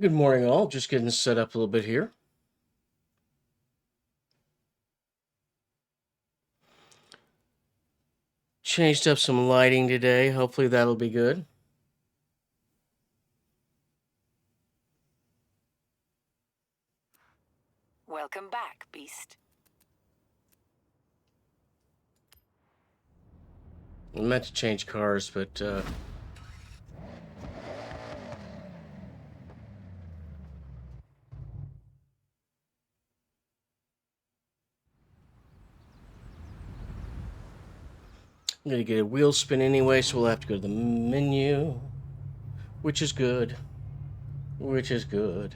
Good morning, all. Just getting set up a little bit here. Changed up some lighting today. Hopefully that'll be good. Welcome back, Beast. I meant to change cars, but I'm going to get a wheel spin anyway, so we'll have to go to the menu, which is good. Which is good.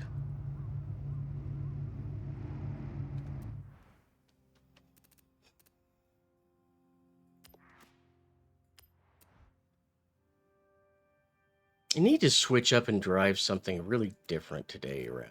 I need to switch up and drive something really different today around.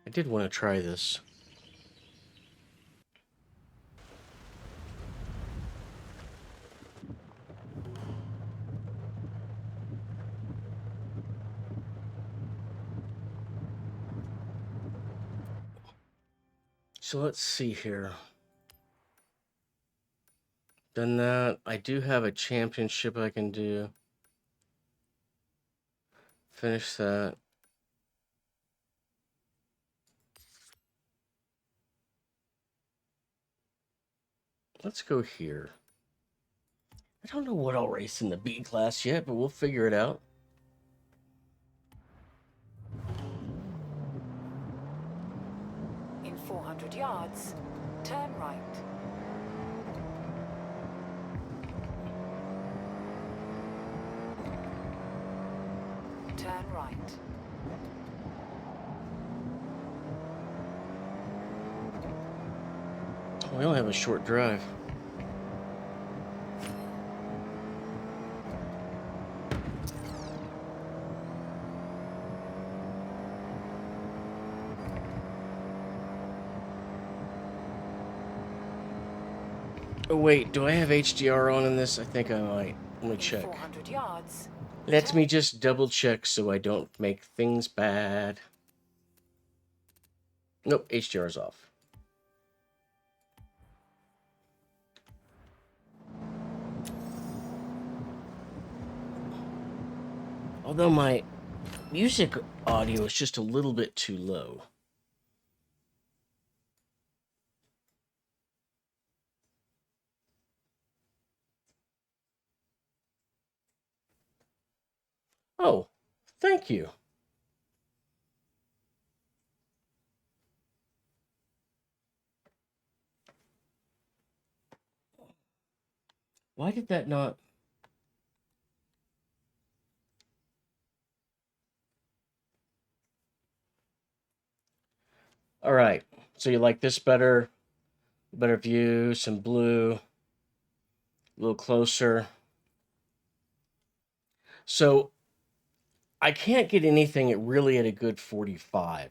I did want to try this. So let's see here. Done that. I do have a championship I can do. Finish that. Let's go here. I don't know what I'll race in the B class yet, but we'll figure it out. In 400 yards, turn right. Turn right. We only have a short drive. Oh wait, do I have HDR on in this? I think I might. Let me check. 400 yards. Let me just double check so I don't make things bad. Nope, HDR is off. Although my music audio is just a little bit too low. Oh, thank you. Why did that not... All right, so you like this better? Better view, some blue, a little closer. So I can't get anything really at a good 45.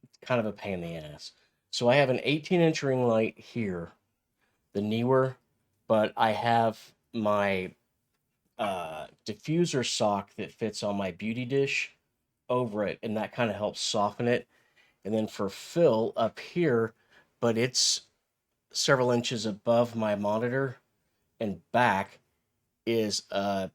It's kind of a pain in the ass. So I have an 18-inch ring light here, the Neewer, but I have my diffuser sock that fits on my beauty dish over it, and that kind of helps soften it. And then for fill up here, but it's several inches above my monitor and back, is a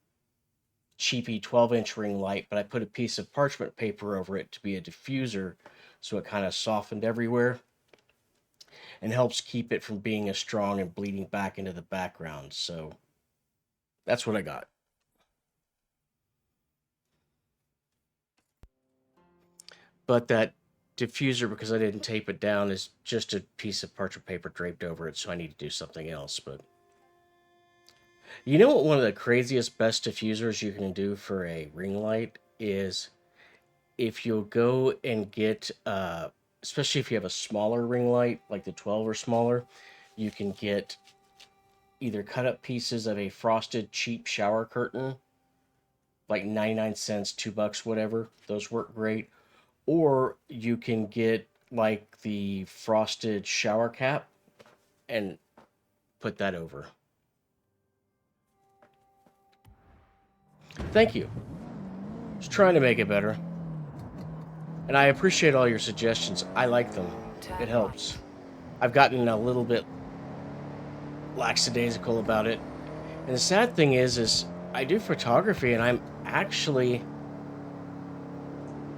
cheapy 12-inch ring light, but I put a piece of parchment paper over it to be a diffuser, so it kind of softened everywhere and helps keep it from being as strong and bleeding back into the background. So that's what I got. But that diffuser, because I didn't tape it down, is just a piece of parchment paper draped over it, so I need to do something else. But you know what, one of the craziest best diffusers you can do for a ring light is, if you'll go and get especially if you have a smaller ring light like the 12 or smaller, you can get either cut up pieces of a frosted cheap shower curtain, like 99 cents, $2, whatever. Those work great. Or you can get like the frosted shower cap and put that over. Thank you. Just trying to make it better. And I appreciate all your suggestions. I like them. It Turn helps. right. I've gotten a little bit lackadaisical about it. And the sad thing is I do photography and I'm actually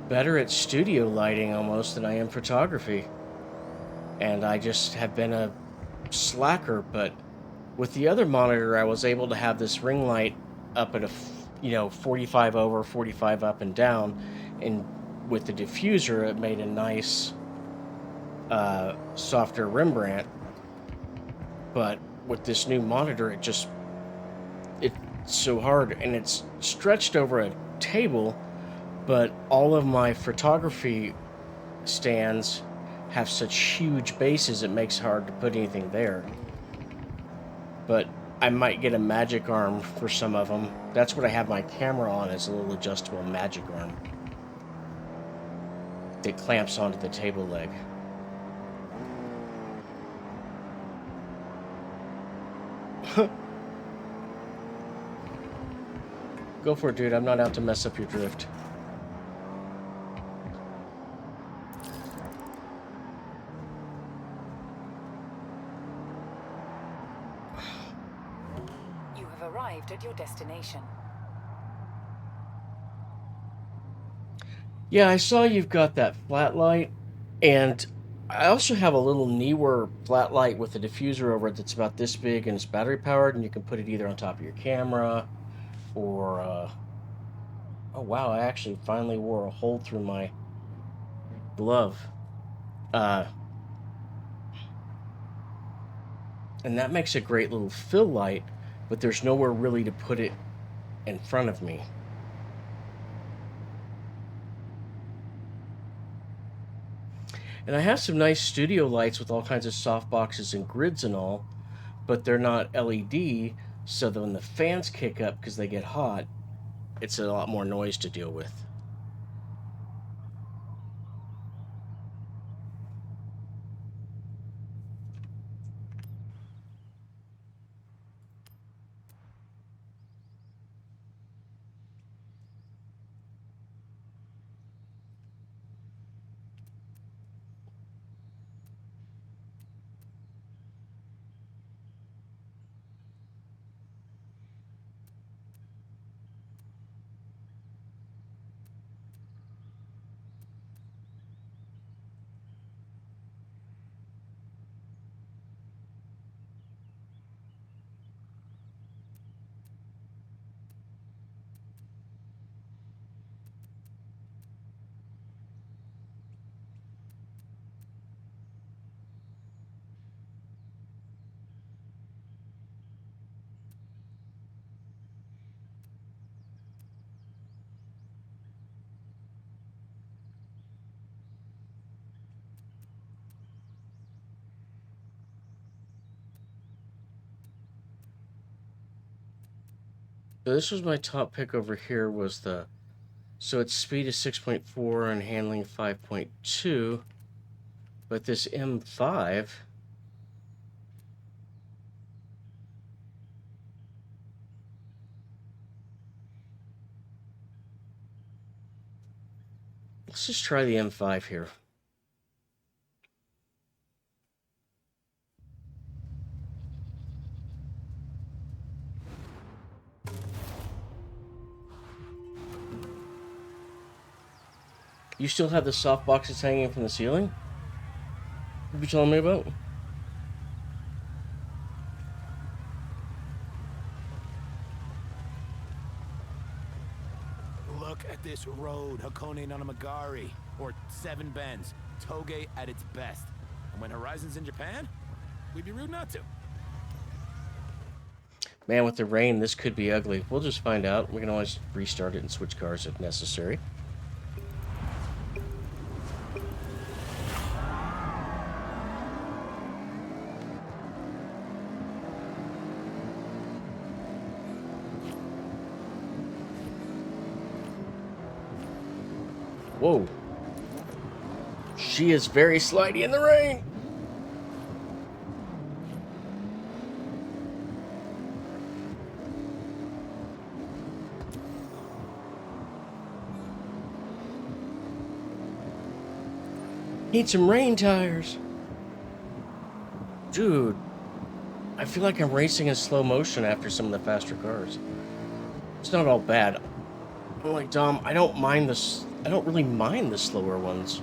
better at studio lighting almost than I am photography. And I just have been a slacker, but with the other monitor I was able to have this ring light up at 45 over, 45 up and down, and with the diffuser it made a nice softer Rembrandt. But with this new monitor it's so hard, and it's stretched over a table, but all of my photography stands have such huge bases it makes it hard to put anything there. But I might get a magic arm for some of them. That's what I have my camera on, is a little adjustable magic arm that clamps onto the table leg. Go for it, dude. I'm not out to mess up your drift. You have arrived at your destination. Yeah, I saw you've got that flat light, and I also have a little newer flat light with a diffuser over it that's about this big and it's battery powered, and you can put it either on top of your camera or. Oh wow! I actually finally wore a hole through my glove, uh, and that makes a great little fill light. But there's nowhere really to put it in front of me. And I have some nice studio lights with all kinds of soft boxes and grids and all, but they're not LED, so that when the fans kick up because they get hot, it's a lot more noise to deal with. So this was my top pick over here, was the, so its speed is 6.4 and handling 5.2, but this M5, let's just try the M5 here. You still have the soft boxes hanging from the ceiling? What you telling me about? Look at this road, Hakone Nanamagari, or Seven Bends, Toge at its best. And when Horizon's in Japan, we'd be rude not to. Man, with the rain, this could be ugly. We'll just find out. We can always restart it and switch cars if necessary. Whoa. She is very slidey in the rain. Need some rain tires. Dude, I feel like I'm racing in slow motion after some of the faster cars. It's not all bad. I'm like, Dom, I don't mind this. I don't really mind the slower ones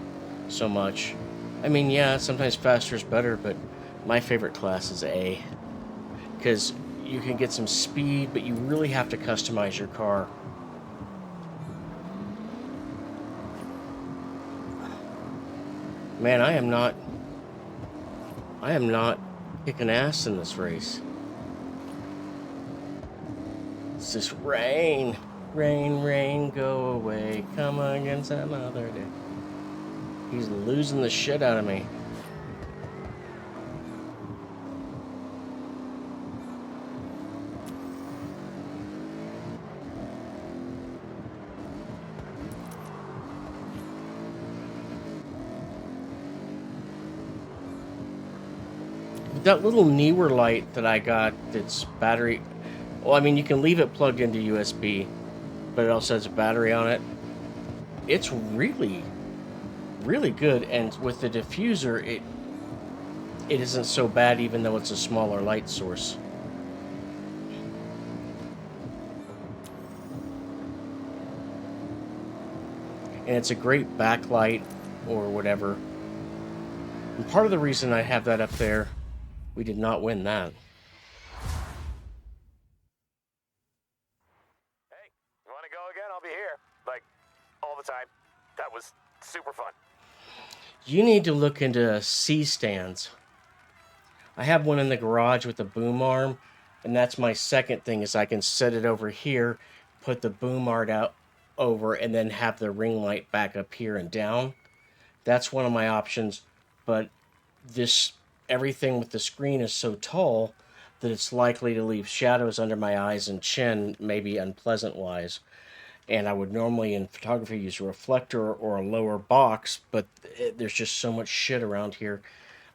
so much. I mean, yeah, sometimes faster is better, but my favorite class is A. Because you can get some speed, but you really have to customize your car. Man, I am not kicking ass in this race. It's just rain. Rain, rain, go away. Come again some other day. He's losing the shit out of me. That little newer light that I got that's battery. Well, I mean, you can leave it plugged into USB, but it also has a battery on it. It's really, really good, and with the diffuser, it isn't so bad, even though it's a smaller light source. And it's a great backlight or whatever. And part of the reason I have that up there, we did not win that. Hey, you want to go again? I'll be here. Like, all the time. That was super fun. You need to look into C stands. I have one in the garage with a boom arm, and that's my second thing is I can set it over here, put the boom art out over, and then have the ring light back up here and down. That's one of my options, but this everything with the screen is so tall that it's likely to leave shadows under my eyes and chin, maybe unpleasant wise. And I would normally in photography use a reflector or a lower box, but there's just so much shit around here.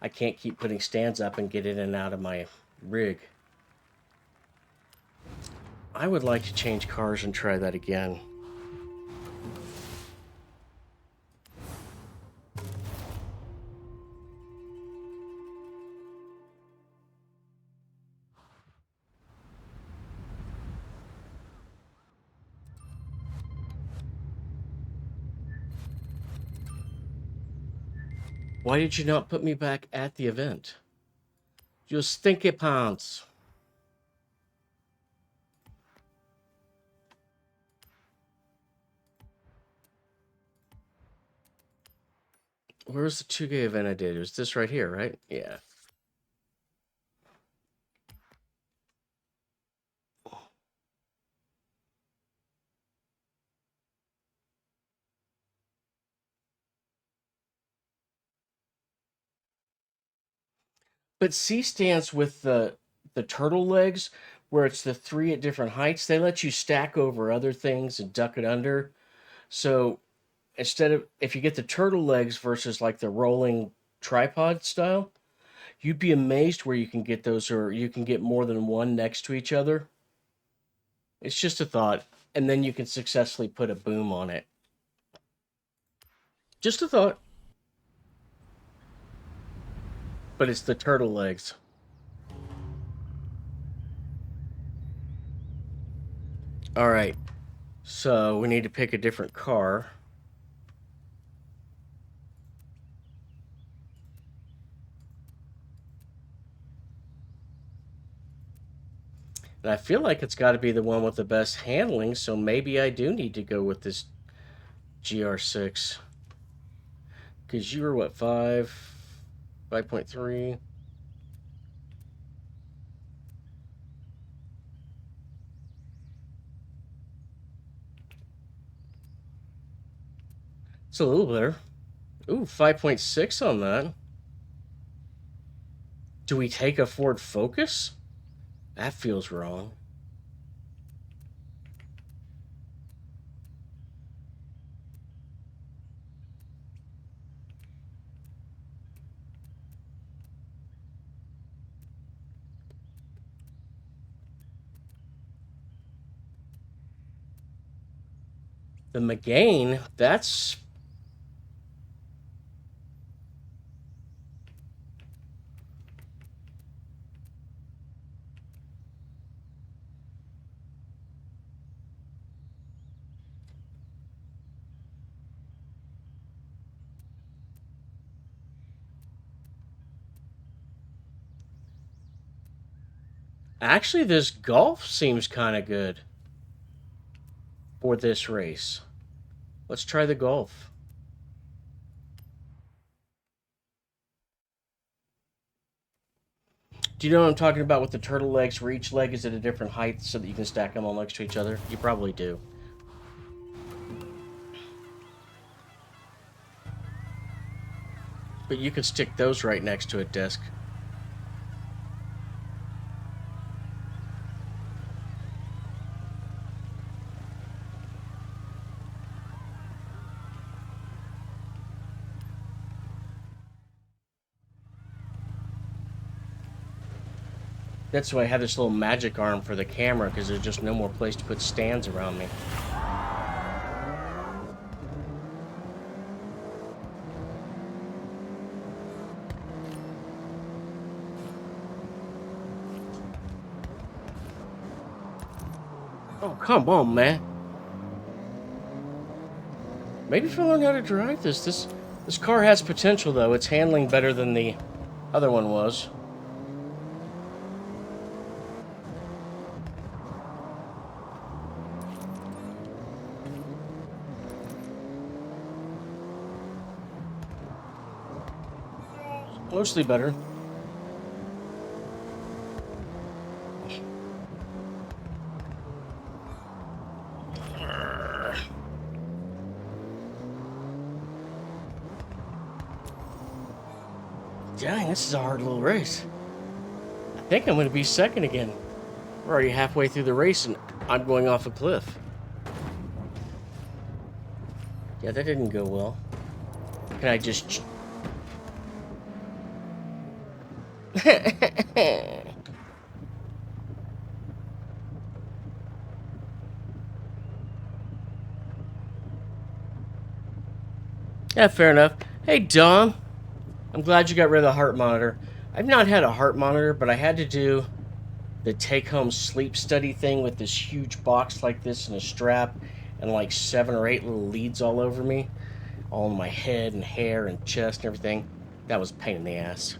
I can't keep putting stands up and get in and out of my rig. I would like to change cars and try that again. Why did you not put me back at the event? You stinky pants. Where's the 2K event I did? It was this right here, right? Yeah. But C stands with the turtle legs, where it's the three at different heights. They let you stack over other things and duck it under. So instead of if you get the turtle legs versus like the rolling tripod style, you'd be amazed where you can get those, or you can get more than one next to each other. It's just a thought, and then you can successfully put a boom on it. Just a thought, but it's the turtle legs. All right, so we need to pick a different car. And I feel like it's got to be the one with the best handling, so maybe I do need to go with this GR6. Because you were what, 5.3? It's a little better. Ooh, 5.6 on that. Do we take a Ford Focus? That feels wrong. The Megane, that's... Actually, this Golf seems kind of good for this race. Let's try the Golf. Do you know what I'm talking about with the turtle legs, where each leg is at a different height so that you can stack them all next to each other? You probably do. But you could stick those right next to a desk. That's why I have this little magic arm for the camera, because there's just no more place to put stands around me. Oh, come on, man. Maybe if I learn how to drive this car has potential, though. It's handling better than the other one was. Mostly better. Dang, this is a hard little race. I think I'm going to be second again. We're already halfway through the race and I'm going off a cliff. Yeah, that didn't go well. Can I just... Yeah, fair enough. Hey, Dom. I'm glad you got rid of the heart monitor. I've not had a heart monitor, but I had to do the take-home sleep study thing with this huge box like this and a strap and like 7 or 8 little leads all over me. All in my head and hair and chest and everything. That was a pain in the ass.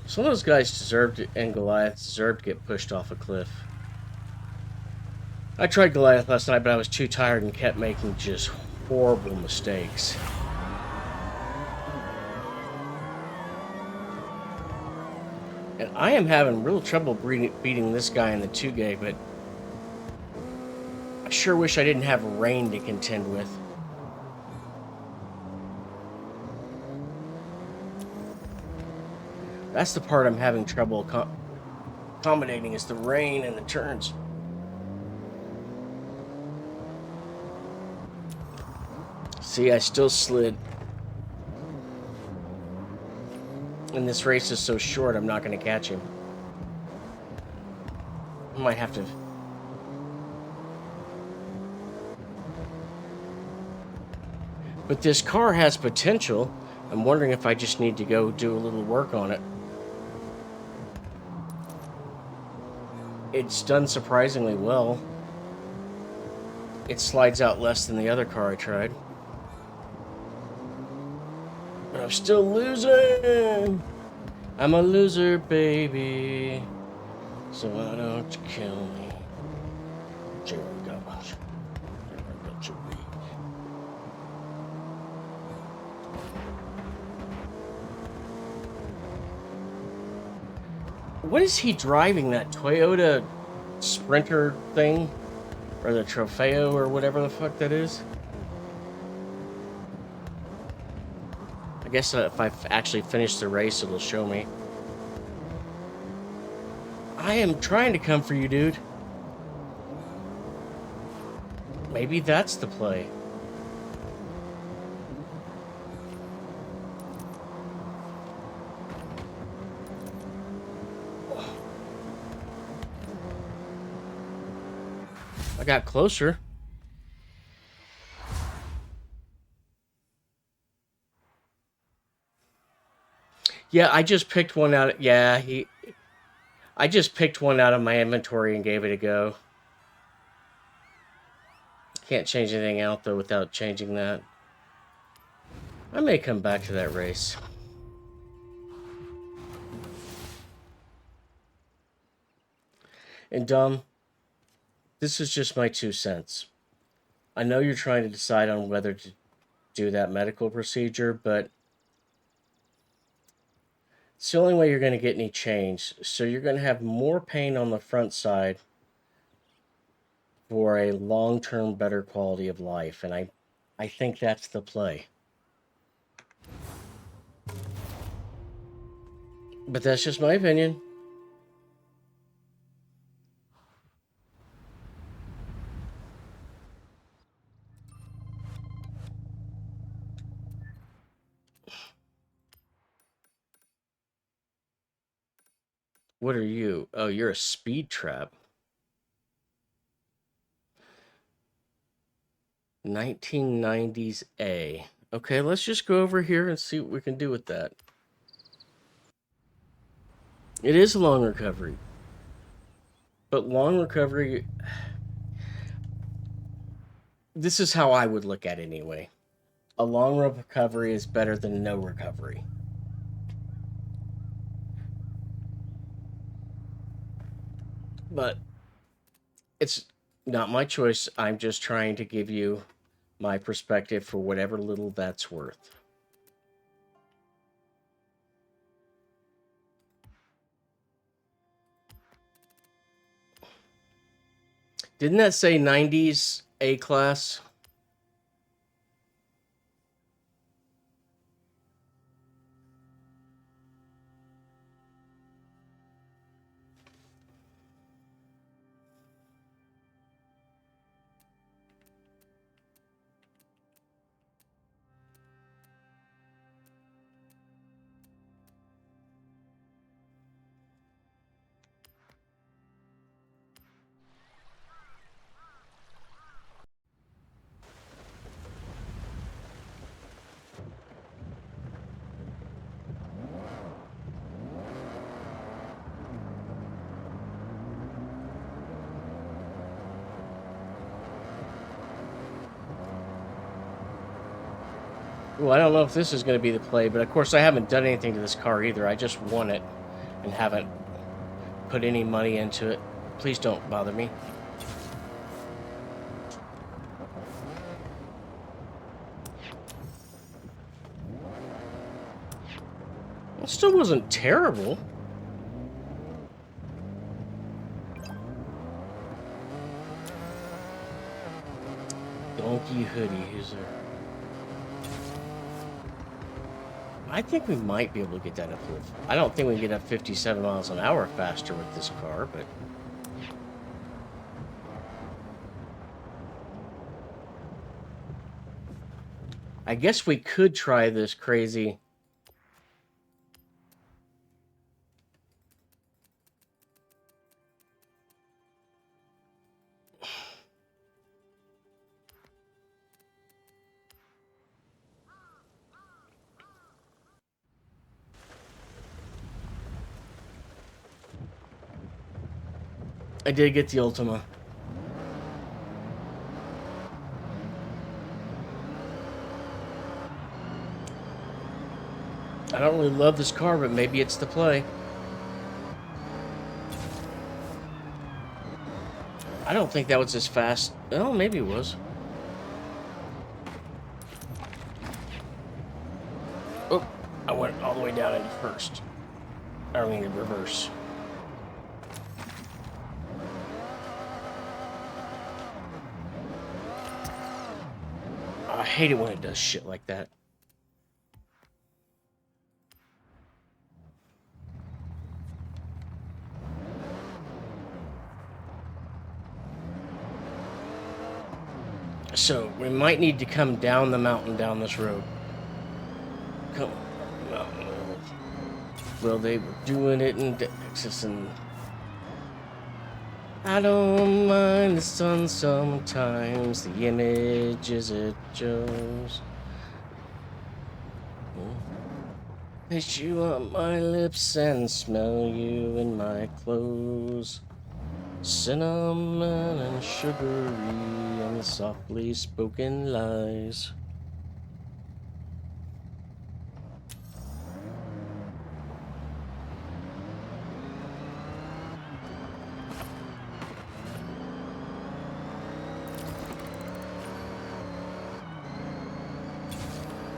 Some of those guys deserved it, and Goliath deserved to get pushed off a cliff. I tried Goliath last night, but I was too tired and kept making just horrible mistakes. And I am having real trouble beating this guy in the 2-gay, but I sure wish I didn't have rain to contend with. That's the part I'm having trouble accommodating, is the rain and the turns. See, I still slid. And this race is so short, I'm not going to catch him. I might have to... But this car has potential. I'm wondering if I just need to go do a little work on it. It's done surprisingly well. it slides out less than the other car I tried. But I'm still losing. I'm a loser, baby. So why don't you kill me? Jerry gosh. I got you weak. What is he driving, that Toyota Sprinter thing? Or the Trofeo or whatever the fuck that is? I guess if I actually finish the race, it'll show me. I am trying to come for you, dude. Maybe that's the play. I got closer. Yeah, I just picked one out. Yeah, I just picked one out of my inventory and gave it a go. Can't change anything out though without changing that. I may come back to that race. And this is just my 2 cents. I know you're trying to decide on whether to do that medical procedure, but it's the only way you're going to get any change. So you're going to have more pain on the front side for a long-term better quality of life. And I think that's the play. But that's just my opinion. What are you? Oh, you're a speed trap. 1990s A. Okay, let's just go over here and see what we can do with that. It is a long recovery. But long recovery, this is how I would look at it anyway. A long recovery is better than no recovery. But it's not my choice. I'm just trying to give you my perspective for whatever little that's worth. Didn't that say 90s A class? Well, I don't know if this is going to be the play, but of course I haven't done anything to this car either. I just won it and haven't put any money into it. Please don't bother me. It still wasn't terrible. Donkey hoodie user. I think we might be able to get that up with. I don't think we can get up 57 miles an hour faster with this car, but I guess we could try this crazy. I did get the Ultima. don't really love this car, but maybe it's the play. I don't think that was as fast. Oh, maybe it was. Oh, I went all the way down into first. I mean, in reverse. I hate it when it does shit like that. So, we might need to come down the mountain down this road. Come on, mountain road. Well, they were doing it in Texas, and I don't mind the sun sometimes, the images it shows. Kiss you on my lips and smell you in my clothes. Cinnamon and sugary and softly spoken lies.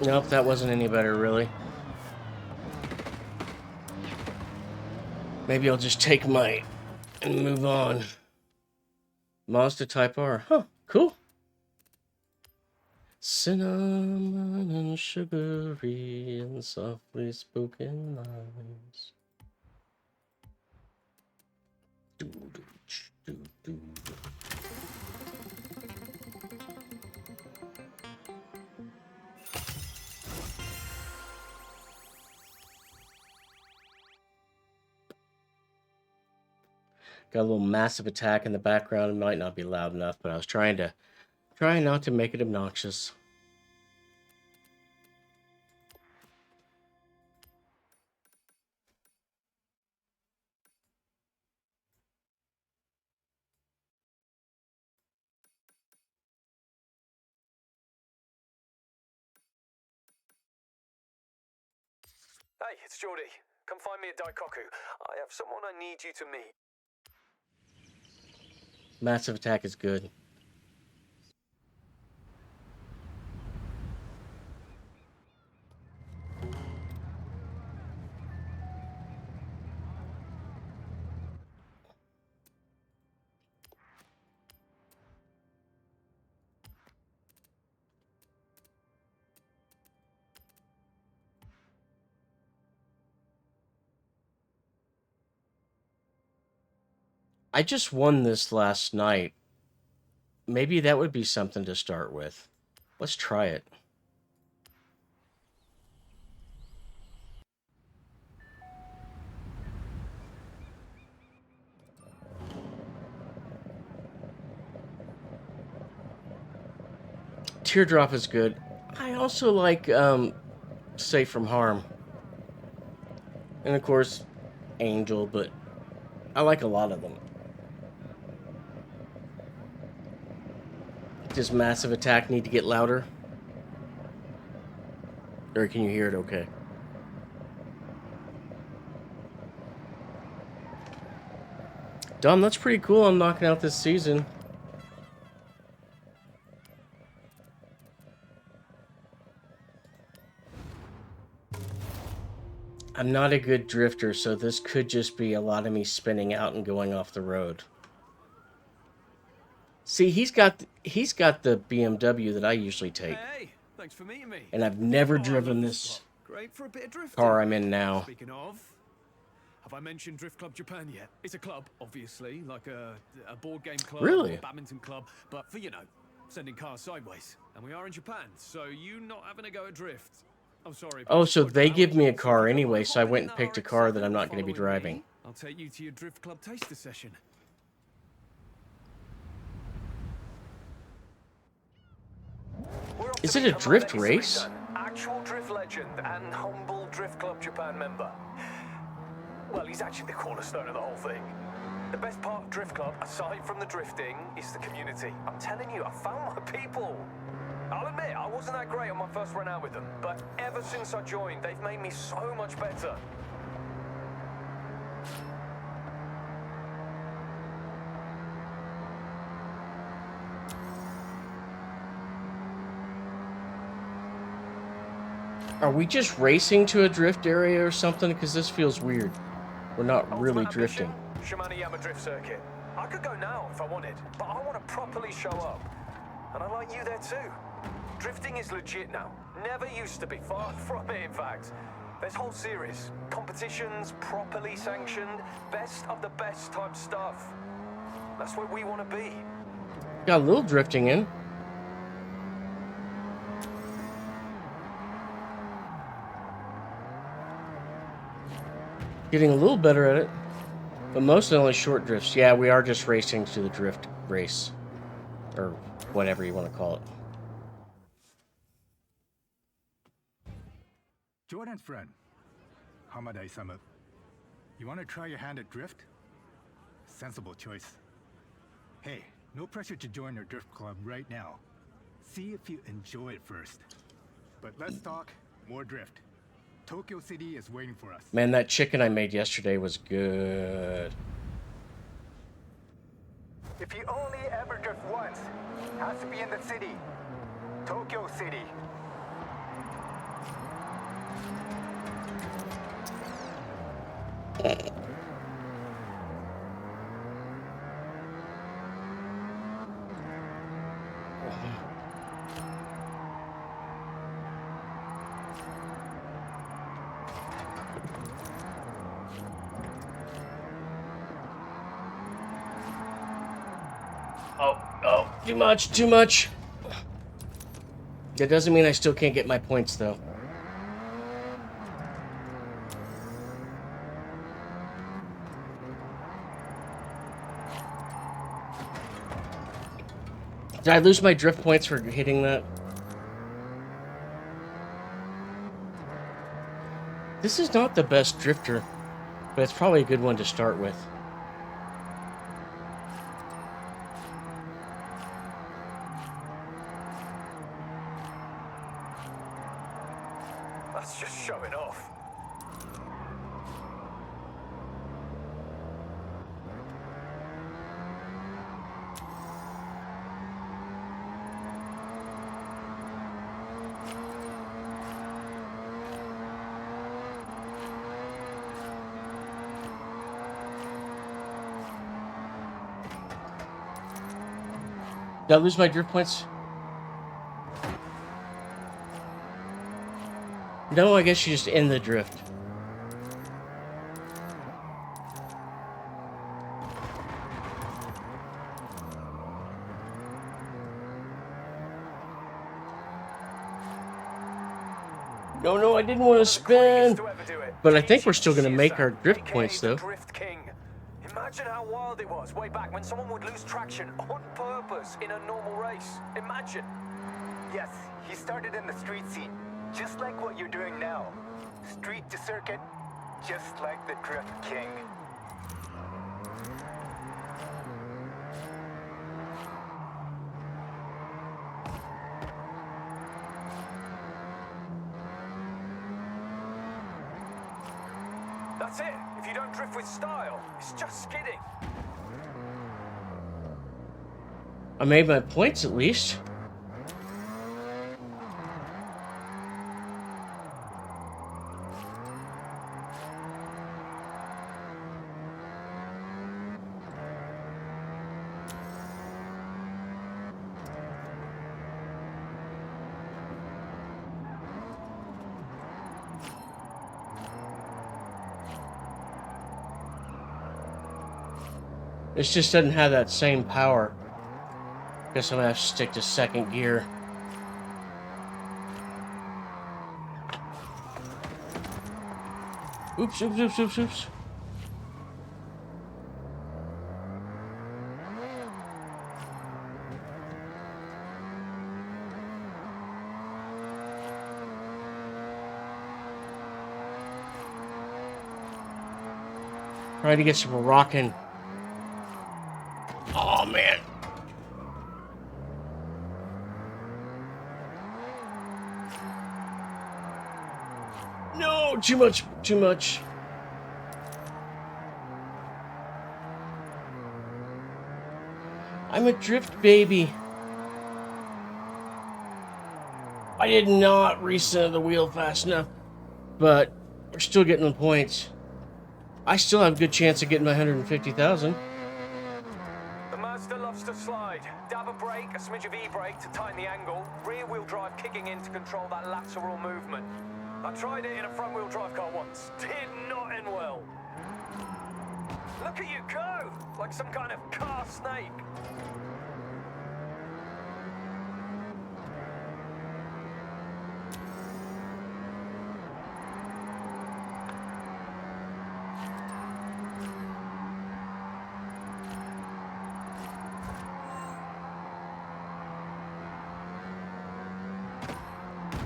Nope, that wasn't any better, really. Maybe I'll just take my and move on. Mazda Type R. Huh, cool. Cinnamon and sugary and softly spoken lies. Got a little massive attack in the background. It might not be loud enough, but I was trying not to make it obnoxious. Hey, it's Geordie. Come find me at Daikoku. I have someone I need you to meet. Massive attack is good. I just won this last night. Maybe that would be something to start with. Let's try it. Teardrop is good. I also like Safe from Harm. And of course, Angel, but I like a lot of them. Does Massive Attack need to get louder? Or can you hear it okay? Dom, that's pretty cool. I'm knocking out this season. I'm not a good drifter, so this could just be a lot of me spinning out and going off the road. See, he's got the BMW that I usually take. Hey, thanks for meeting me. And I've never driven this Great for a bit of drifting. car I'm in now. Speaking of, have I mentioned Drift Club Japan yet? It's a club, obviously, like a board game club Really? or a badminton club, but for, you know, sending cars sideways. And we are in Japan, so you not having a go at drift. I'm sorry. Oh, so they give me a car anyway, so I went and picked a car that I'm not going to be driving. I'll take you to your Drift Club taster session. Is it a drift race? Actual drift legend and humble Drift Club Japan member. Well, he's actually the cornerstone of the whole thing. The best part of Drift Club, aside from the drifting, is the community. I'm telling you, I found my people. I'll admit, I wasn't that great on my first run out with them, but ever since I joined, they've made me so much better. Are we just racing to a drift area or something? Because this feels weird. We're not really Ultimate drifting. ambition, Shimano Drift Circuit. I could go now if I wanted, but I want to properly show up. And I like you there too. Drifting is legit now. Never used to be. Far from it, in fact. There's whole series. Competitions, properly sanctioned, best of the best type stuff. That's where we want to be. Got a little drifting in. Getting a little better at it. But mostly only short drifts. Yeah, we are just racing to the drift race. Or whatever you want to call it. Jordan's friend, Hamadai-sama. You want to try your hand at drift? Sensible choice. Hey, no pressure to join our drift club right now. See if you enjoy it first. But let's talk more drift. Tokyo City is waiting for us. Man, that chicken I made yesterday was good. If you only ever drift once, has to be in the city. Tokyo City. Oh, too much, too much. That doesn't mean I still can't get my points, though. Did I lose my drift points for hitting that? This is not the best drifter, but it's probably a good one to start with. That's just showing off. Did I lose my drift points? No, I guess you just end the drift. No, I didn't want to spin. But I think we're still going to make our drift points, though. Drift King. Imagine how wild it was way back when someone would lose traction on purpose in a normal race. Imagine. Yes, he started in the street scene, just like what you're doing now. Street to circuit, just like the Drift King. That's it. If you don't drift with style, it's just skidding. I made my points at least. This just doesn't have that same power. Guess I'm gonna have to stick to second gear. Oops. Trying to get some rocking. Oh man. too much, too much. I'm a drift baby. I did not recenter the wheel fast enough, but we're still getting the points. I still have a good chance of getting my 150,000. The Mazda loves to slide. Dab a brake, a smidge of e-brake to tighten the angle. Rear-wheel drive kicking in to control that lateral movement. I tried it in a front-wheel drive car once. Did not end well. Look at you go! Like some kind of car snake.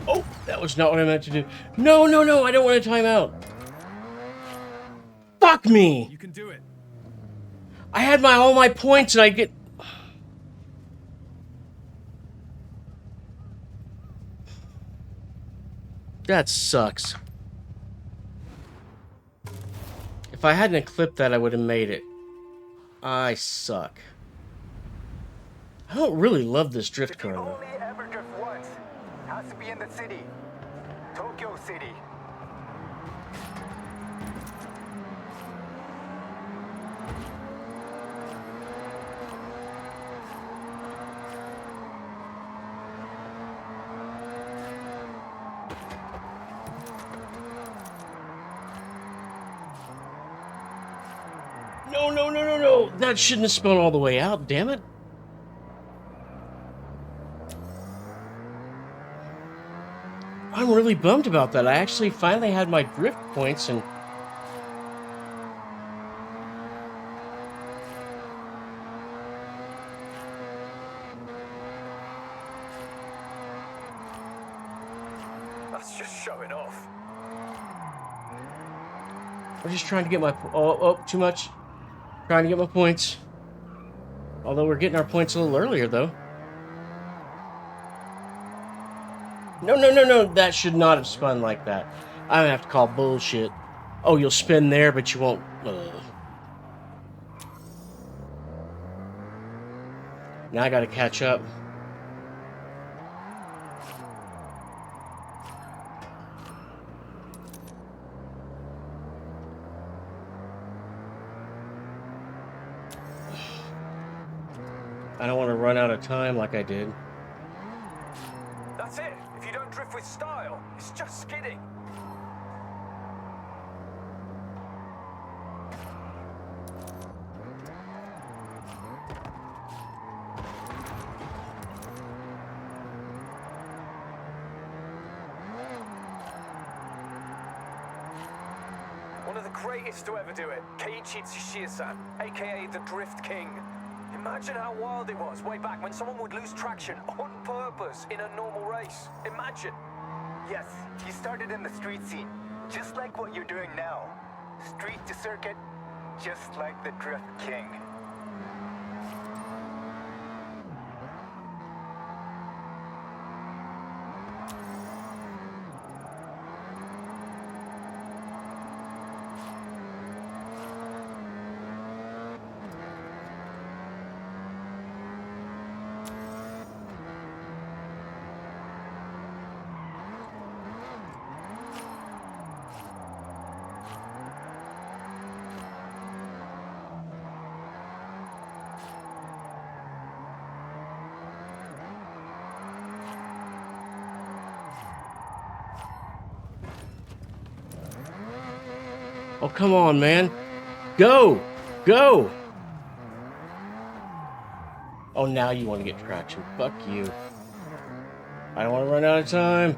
Oh, that was not what I meant to do. No, no, no, I don't want to time out. Fuck me! You can do it. I had all my points and I get... That sucks. If I hadn't clipped that, I would have made it. I suck. I don't really love this drift If you car, though. only ever drift once, has to be in the city. Tokyo City. No, no, no, no, no! That shouldn't have spun all the way out, damn it. I'm really bummed about that. I actually finally had my drift points and... That's just showing off. I'm just trying to get my... Oh, too much. Trying to get my points. Although we're getting our points a little earlier, though. No, no, no, no. That should not have spun like that. I'm gonna have to call bullshit. Oh, you'll spin there, but you won't... Now I gotta catch up. I don't want to run out of time like I did. That's it. If you don't drift with style, it's just skidding. One of the greatest to ever do it, Keiichi Tsuchiya-san, aka the Drift King. Imagine how wild it was way back when someone would lose traction on purpose in a normal race. Imagine. Yes, he started in the street scene, just like what you're doing now. Street to circuit, just like the Drift King. Oh, come on, man. Go! Go! Oh, now you want to get traction. Fuck you. I don't want to run out of time.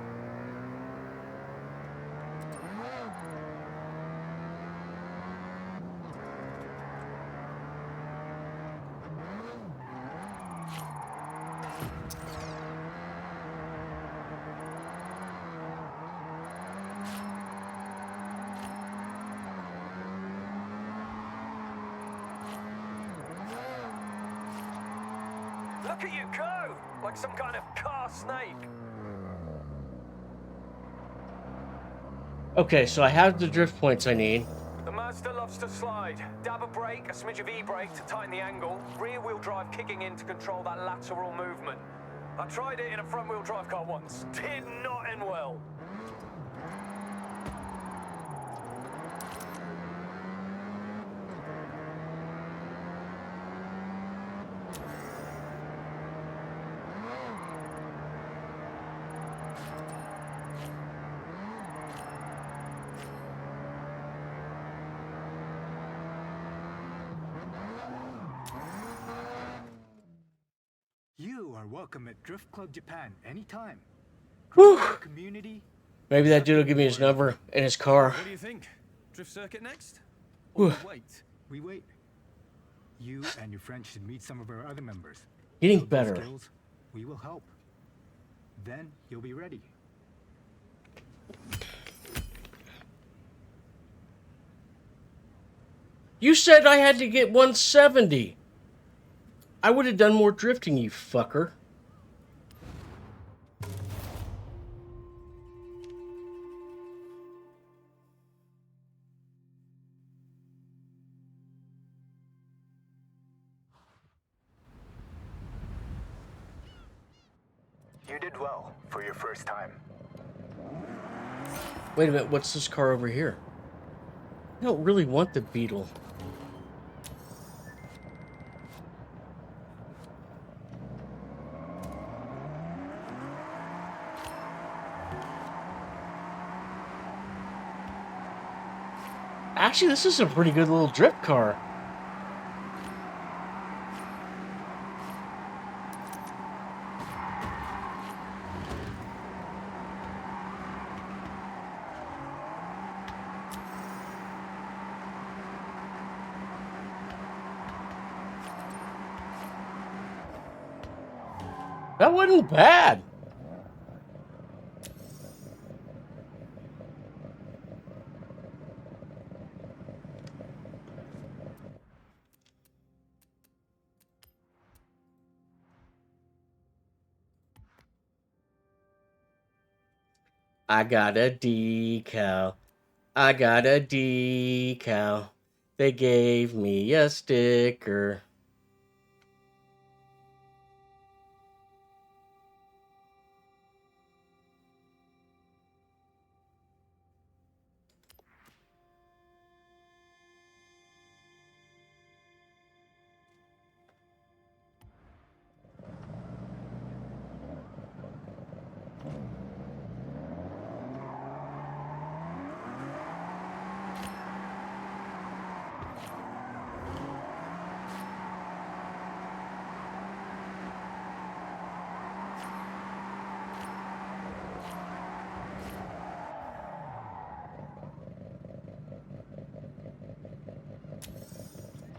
Look at you go! Like some kind of car snake. Okay, so I have the drift points I need. The Mazda loves to slide. Dab a brake, a smidge of e-brake to tighten the angle, rear-wheel drive kicking in to control that lateral movement. I tried it in a front-wheel drive car once. Did not end well. You are welcome at Drift Club Japan anytime. Whew. Growing the community. Maybe that dude will give me his number and his car. What do you think? Drift circuit next? Or Whew. wait? We wait. You and your friends should meet some of our other members. Getting Build those better. skills, we will help. Then you'll be ready. You said I had to get 170. I would have done more drifting, you fucker. You did well for your first time. Wait a minute, what's this car over here? I don't really want the Beetle. Actually, this is a pretty good little drift car. That wasn't bad. I got a decal. I got a decal. They gave me a sticker.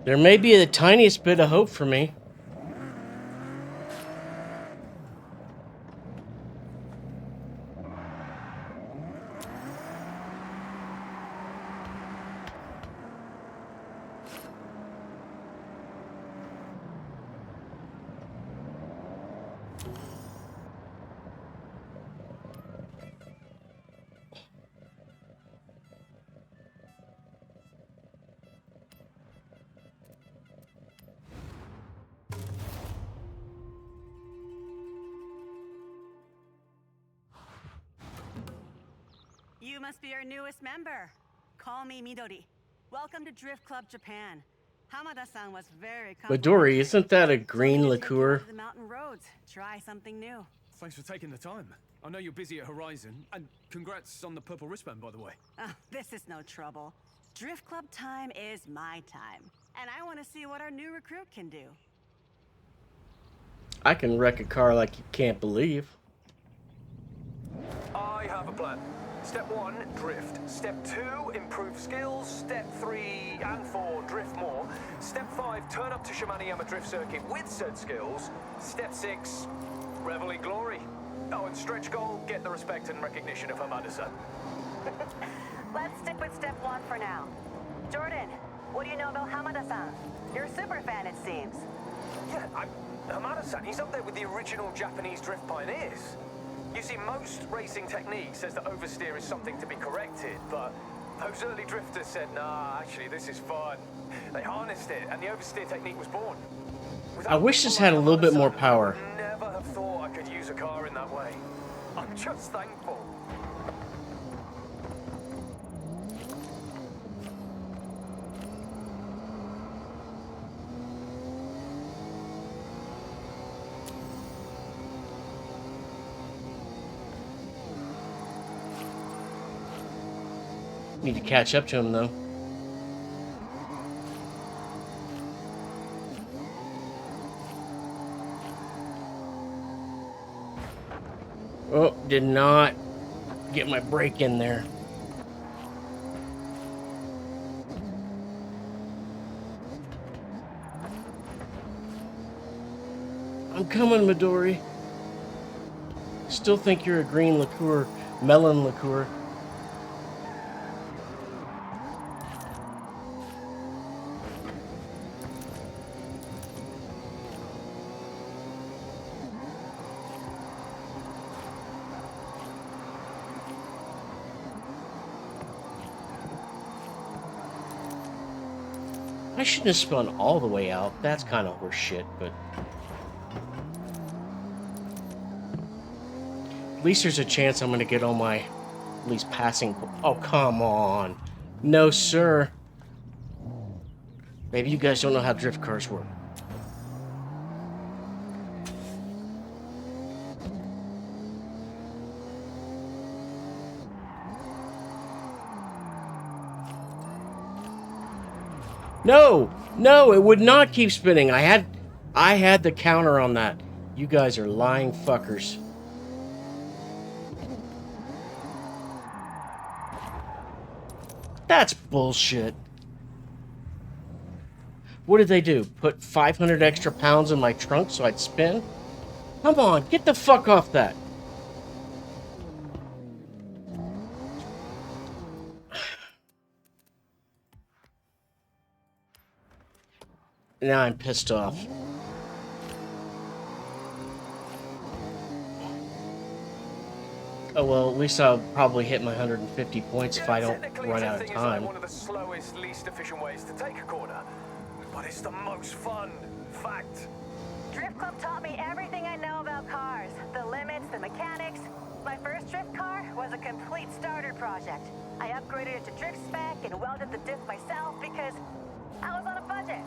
There may be the tiniest bit of hope for me. You must be our newest member. Call me Midori. Welcome to Drift Club Japan. Hamada-san was very Midori, isn't that a Told me green to take you liqueur? off the mountain roads. Try something new. Thanks for taking the time. I know you're busy at Horizon, and congrats on the purple wristband, by the way. Oh, this is no trouble. Drift Club time is my time. And I want to see what our new recruit can do. I can wreck a car like you can't believe. I have a plan. Step 1, drift. Step 2, improve skills. Step 3 and 4, drift more. Step 5, turn up to Shimane-Yama drift circuit with said skills. Step 6, revel in glory. Oh, and stretch goal, get the respect and recognition of Hamada-san. Let's stick with step 1 for now. Jordan, what do you know about Hamada-san? You're a super fan, it seems. Yeah, Hamada-san, he's up there with the original Japanese drift pioneers. You see, most racing technique says that oversteer is something to be corrected, but those early drifters said, nah, actually, this is fun. They harnessed it, and the oversteer technique was born. I wish this had a little bit more power. I would never have thought I could use a car in that way. I'm just thankful. Need to catch up to him, though. Oh, did not get my brake in there. I'm coming, Midori. Still think you're a green liqueur, melon liqueur. I shouldn't have spun all the way out. That's kind of horse shit, but at least there's a chance I'm going to get on my at least passing. Oh, come on. No, sir. Maybe you guys don't know how drift cars work. No, no, it would not keep spinning. I had the counter on that. You guys are lying fuckers. That's bullshit. What did they do? Put 500 extra pounds in my trunk so I'd spin? Come on, get the fuck off that. Now I'm pissed off. Oh well, at least I'll probably hit my 150 points if I don't run out of time. Like one of the slowest, least efficient ways to take a corner, but it's the most fun. Fact. Drift Club taught me everything I know about cars. The limits, the mechanics. My first drift car was a complete starter project. I upgraded it to drift spec and welded the diff myself because I was on a budget.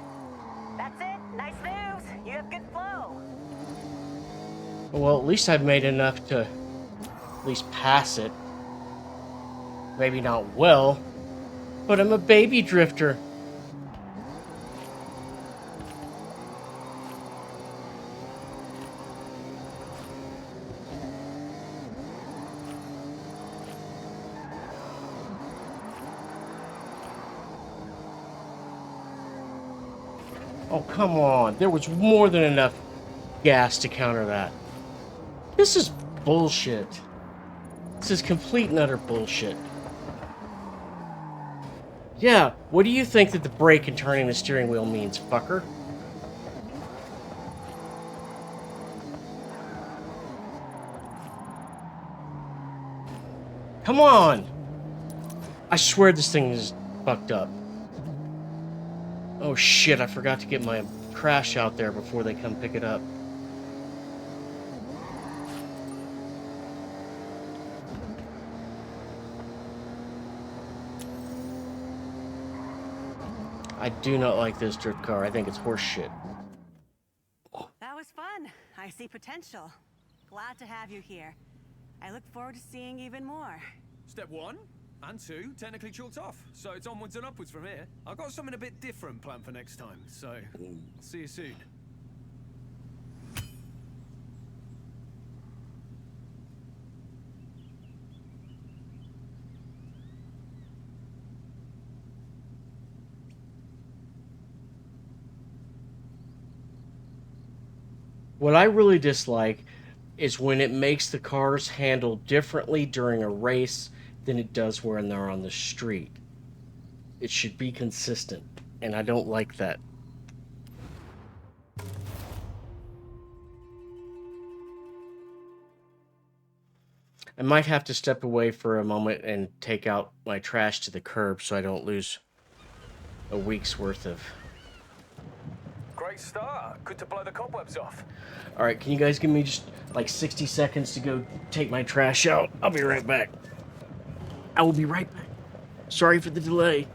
That's it. Nice moves. You have good flow. Well, at least I've made enough to at least pass it. Maybe not well, but I'm a baby drifter. Oh, come on. There was more than enough gas to counter that. This is bullshit. This is complete and utter bullshit. Yeah, what do you think that the brake and turning the steering wheel means, fucker? Come on! I swear this thing is fucked up. Oh shit, I forgot to get my crash out there before they come pick it up. I do not like this drift car. I think it's horse shit. That was fun. I see potential. Glad to have you here. I look forward to seeing even more. Step 1 and 2 technically chalked off, so it's onwards and upwards from here. I've got something a bit different planned for next time, so I'll see you soon. What I really dislike is when it makes the cars handle differently during a race than it does when they're on the street. It should be consistent, and I don't like that. I might have to step away for a moment and take out my trash to the curb so I don't lose a week's worth of... Great start. Good to blow the cobwebs off. All right, can you guys give me just like 60 seconds to go take my trash out? I'll be right back. I will be right back. Sorry for the delay.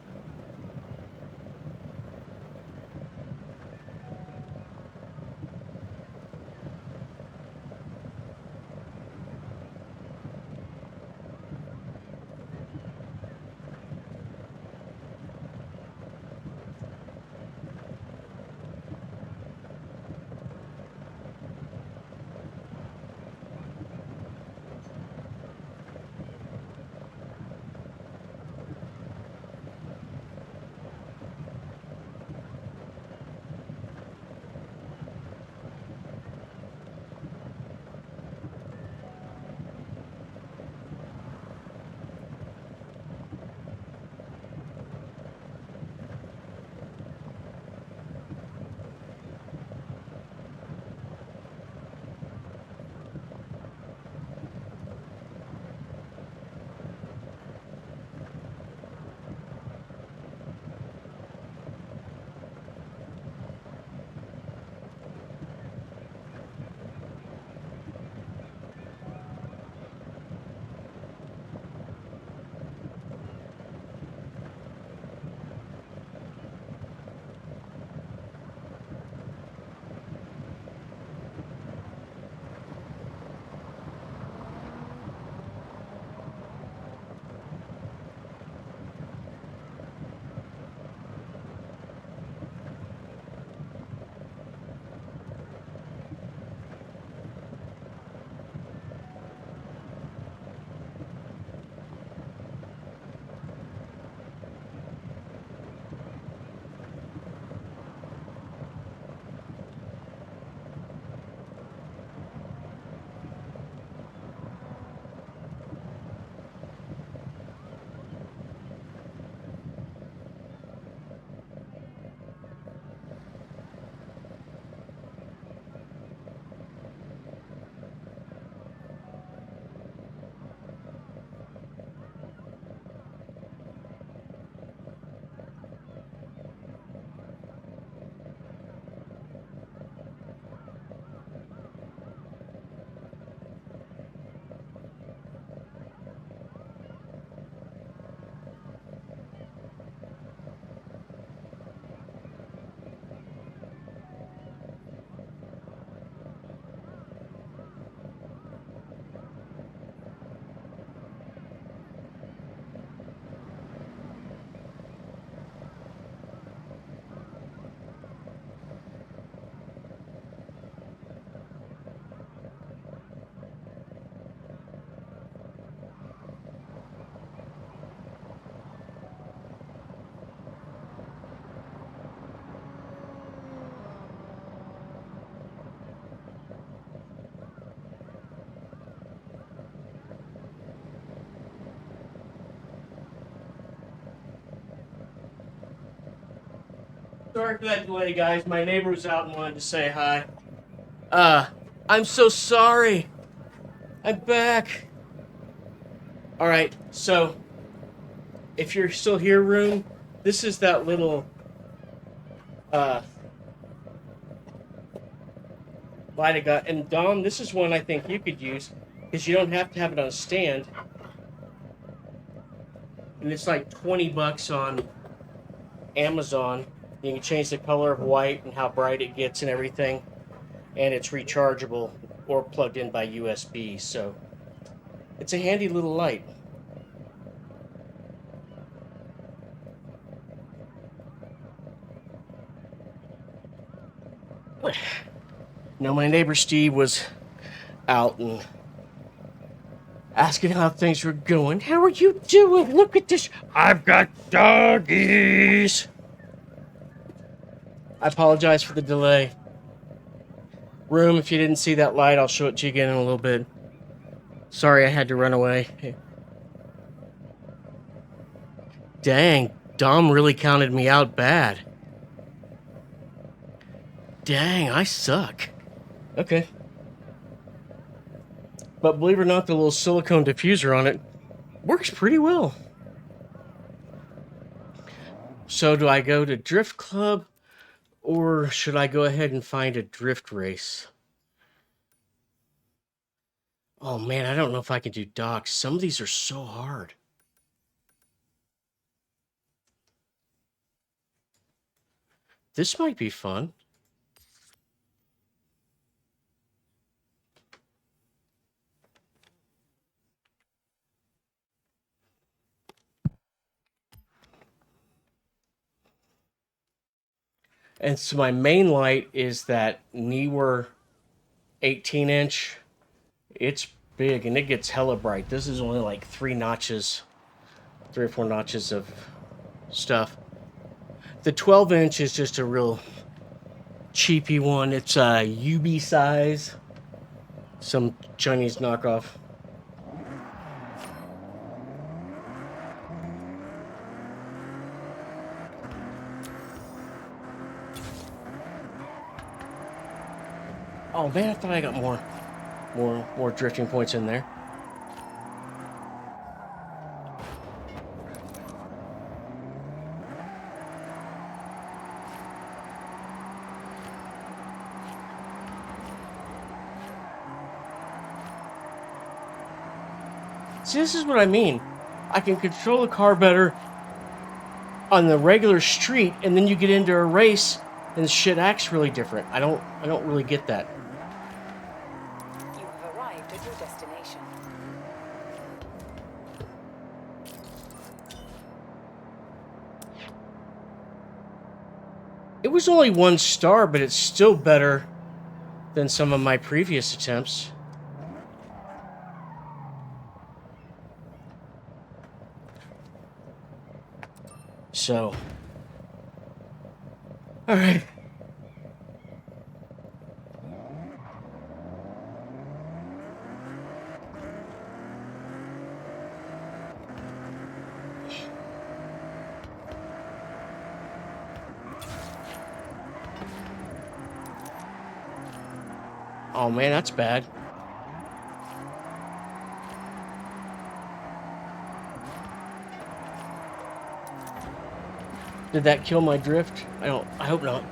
Sorry for that delay, guys. My neighbor was out and wanted to say hi. I'm so sorry. I'm back. All right, so if you're still here, room, this is that little light I got. And Dom, this is one I think you could use because you don't have to have it on a stand. And it's like $20 on Amazon. You can change the color of white and how bright it gets and everything. And it's rechargeable or plugged in by USB. So it's a handy little light. No, my neighbor Steve was out and asking how things were going. How are you doing? Look at this. I've got doggies. I apologize for the delay. Room, if you didn't see that light, I'll show it to you again in a little bit. Sorry I had to run away. Dang, Dom really counted me out bad. Dang, I suck. Okay. But believe it or not, the little silicone diffuser on it works pretty well. So do I go to Drift Club, or should I go ahead and find a drift race? Oh man, I don't know if I can do docks. Some of these are so hard. This might be fun. And so my main light is that Neewer 18-inch. It's big and it gets hella bright. This is only like 3 or 4 notches of stuff. The 12-inch is just a real cheapy one. It's a UB size. Some Chinese knockoff. Oh man, I thought I got more drifting points in there. See, this is what I mean. I can control the car better on the regular street, and then you get into a race and shit acts really different. I don't really get that. You have arrived at your destination. It was only 1 star, but it's still better than some of my previous attempts. So, all right. Oh man, that's bad. Did that kill my drift? I hope not.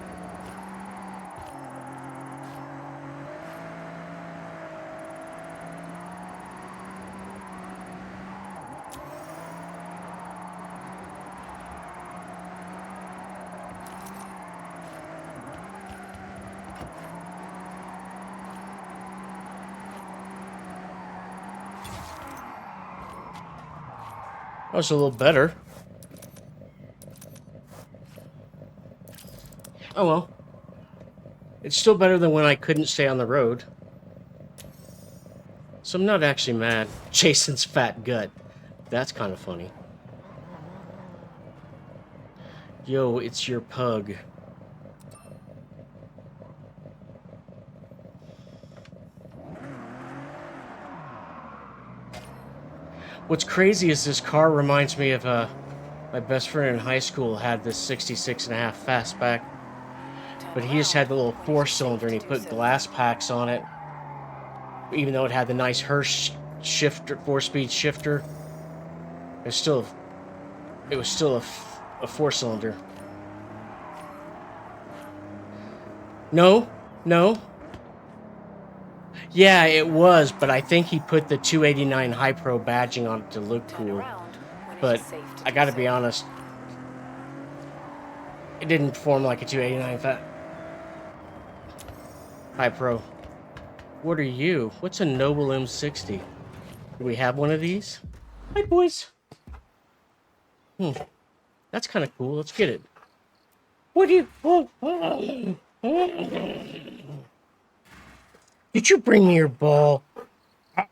That was a little better. Oh well. It's still better than when I couldn't stay on the road. So I'm not actually mad. Jason's fat gut. That's kind of funny. Yo, it's your pug. What's crazy is this car reminds me of my best friend in high school had this 66.5 fastback, but he just had the little 4-cylinder and he put glass packs on it. Even though it had the nice Hirsch shifter, 4-speed shifter, it was still a 4-cylinder. No. Yeah, it was, but I think he put the 289 High Pro badging on it to look cool. But I gotta be honest, it didn't perform like a 289 High Pro. What are you? What's a Noble M60? Do we have one of these? Hi, boys. That's kind of cool. Let's get it. What do you... Did you bring me your ball?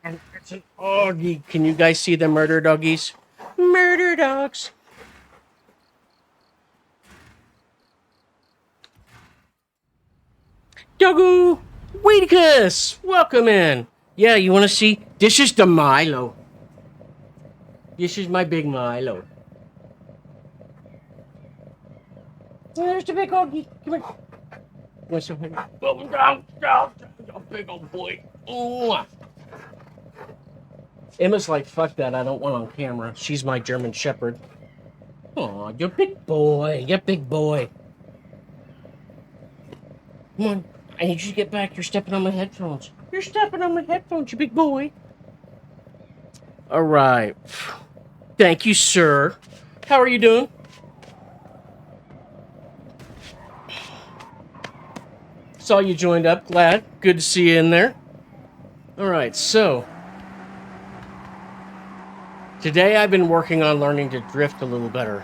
It's an Augie. Can you guys see the murder doggies? Murder dogs. Doggo! Waiticus! Welcome in. Yeah, you want to see? This is the Milo. This is my big Milo. There's the big Augie. Come here. What's up? Go down, big old boy. Mwah. Emma's like, fuck that, I don't want on camera. She's my German Shepherd. Aw, you're a big boy. You're a big boy. Come on. I need you to get back. You're stepping on my headphones. You're stepping on my headphones, you big boy. All right. Thank you, sir. How are you doing? Saw you joined up. Glad. Good to see you in there. All right, so today I've been working on learning to drift a little better.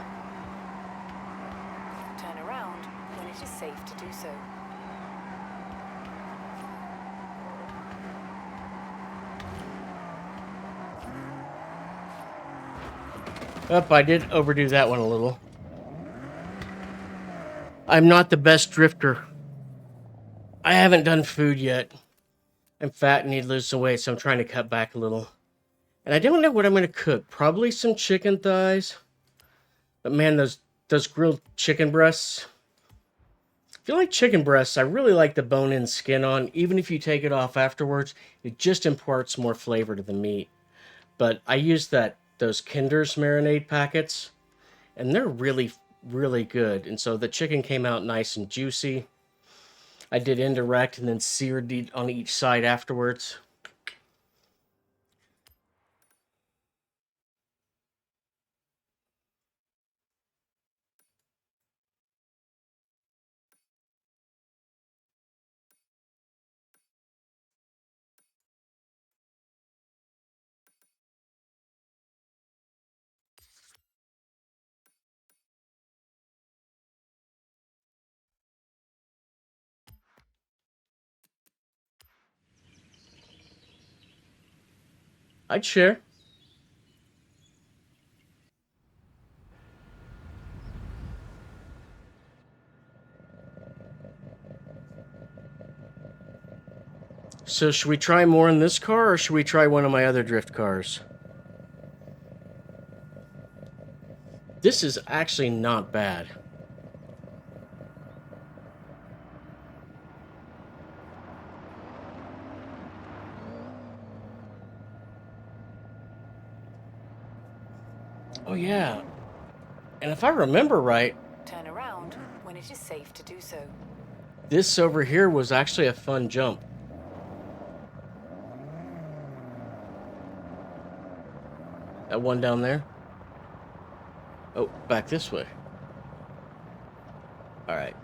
Turn around when it is safe to do so. I did overdo that one a little. I'm not the best drifter. I haven't done food yet. I'm fat and need to lose some weight, so I'm trying to cut back a little. And I don't know what I'm going to cook. Probably some chicken thighs. But man, those grilled chicken breasts. If you like chicken breasts, I really like the bone-in skin on. Even if you take it off afterwards, it just imparts more flavor to the meat. But I use those Kinder's marinade packets, and they're really, really good. And so the chicken came out nice and juicy. I did indirect and then seared on each side afterwards. I'd share. So should we try more in this car, or should we try one of my other drift cars? This is actually not bad. Oh yeah. And if I remember right, Turn around when it is safe to do so. this over here was actually a fun jump. That one down there. Oh, back this way. All right.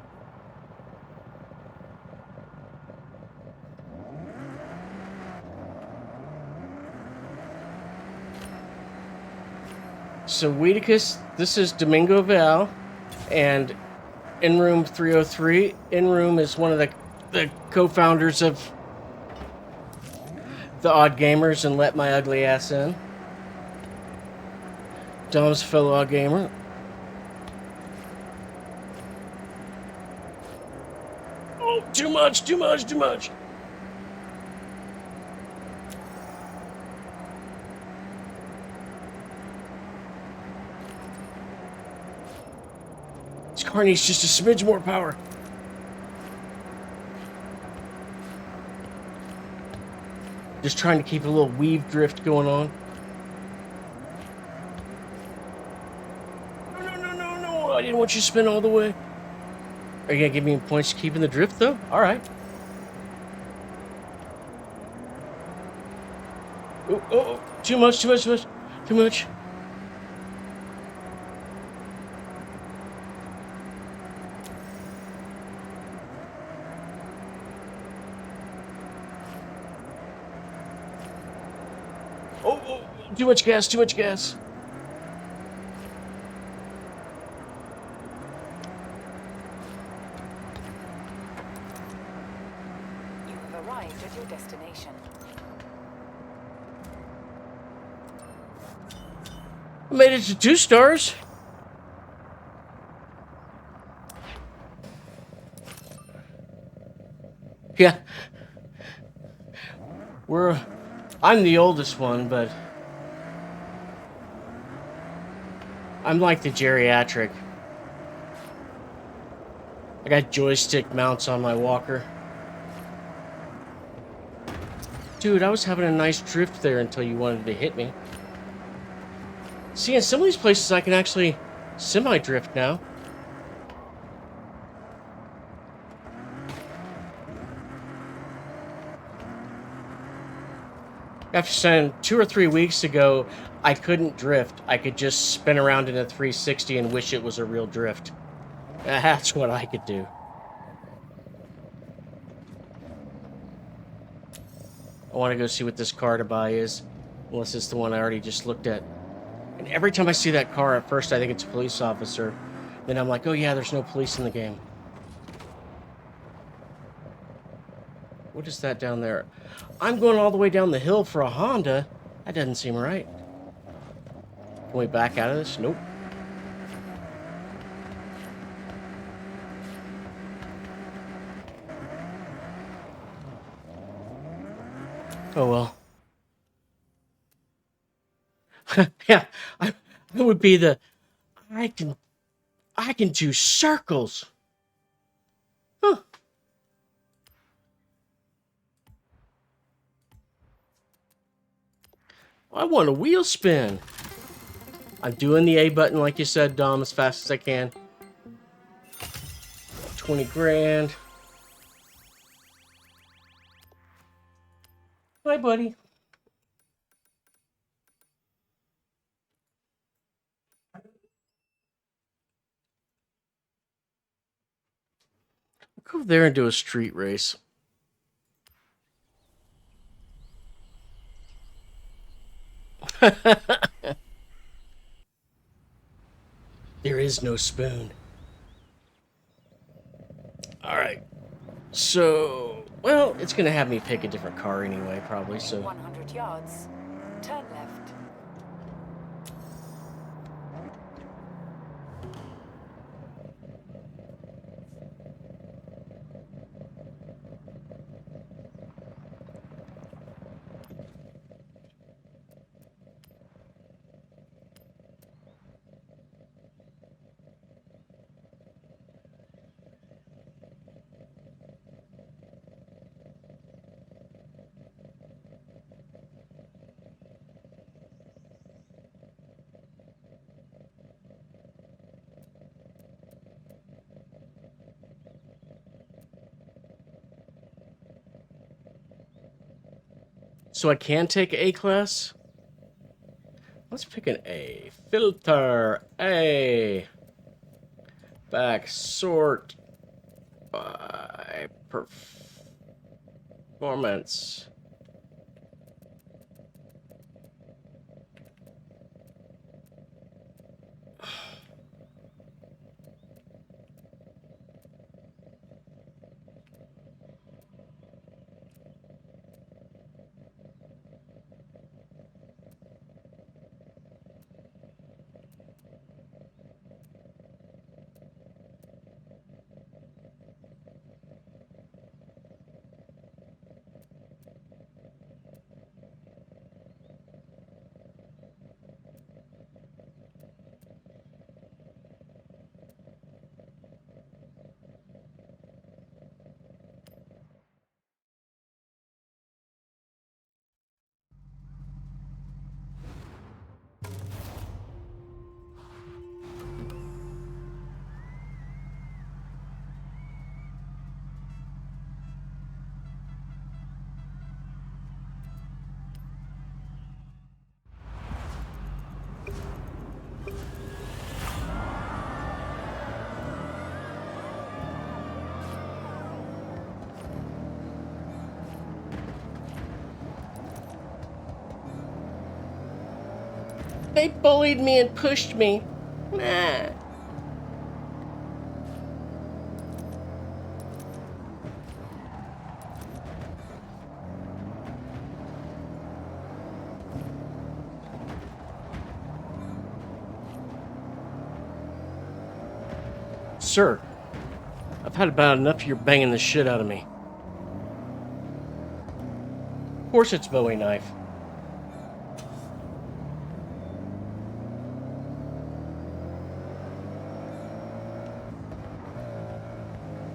So Weedicus, this is Domingo Val, and In Room 303. In Room is one of the co-founders of the Odd Gamers and Let My Ugly Ass In. Dom's a fellow Odd Gamer. Oh, too much, too much, too much. This car needs just a smidge more power. Just trying to keep a little weave drift going on. No. I didn't want you to spin all the way. Are you going to give me points keeping the drift, though? All right. Oh, too much. Oh, too much gas. You have arrived at your destination. I made it to 2 stars. Yeah. I'm the oldest one, but I'm like the geriatric. I got joystick mounts on my walker. Dude, I was having a nice drift there until you wanted to hit me. See, in some of these places I can actually semi-drift now. After saying 2 or 3 weeks ago, I couldn't drift. I could just spin around in a 360 and wish it was a real drift. That's what I could do. I want to go see what this car to buy is. Unless it's the one I already just looked at. And every time I see that car, at first I think it's a police officer. Then I'm like, oh yeah, there's no police in the game. What is that down there? I'm going all the way down the hill for a Honda? That doesn't seem right. Can we back out of this? Nope. Oh well. Yeah, I would be the... I can do circles. Huh. I want a wheel spin. I'm doing the A button like you said, Dom, as fast as I can. 20 grand. Hi, buddy. Go over there and do a street race. There is no spoon. Alright. So, well, it's going to have me pick a different car anyway, probably, so... 100 yards. Turn left. So I can take A-class? Let's pick an A. Filter A. Back sort by performance. They bullied me and pushed me. Nah. Sir, I've had about enough of your banging the shit out of me. Of course it's Bowie knife.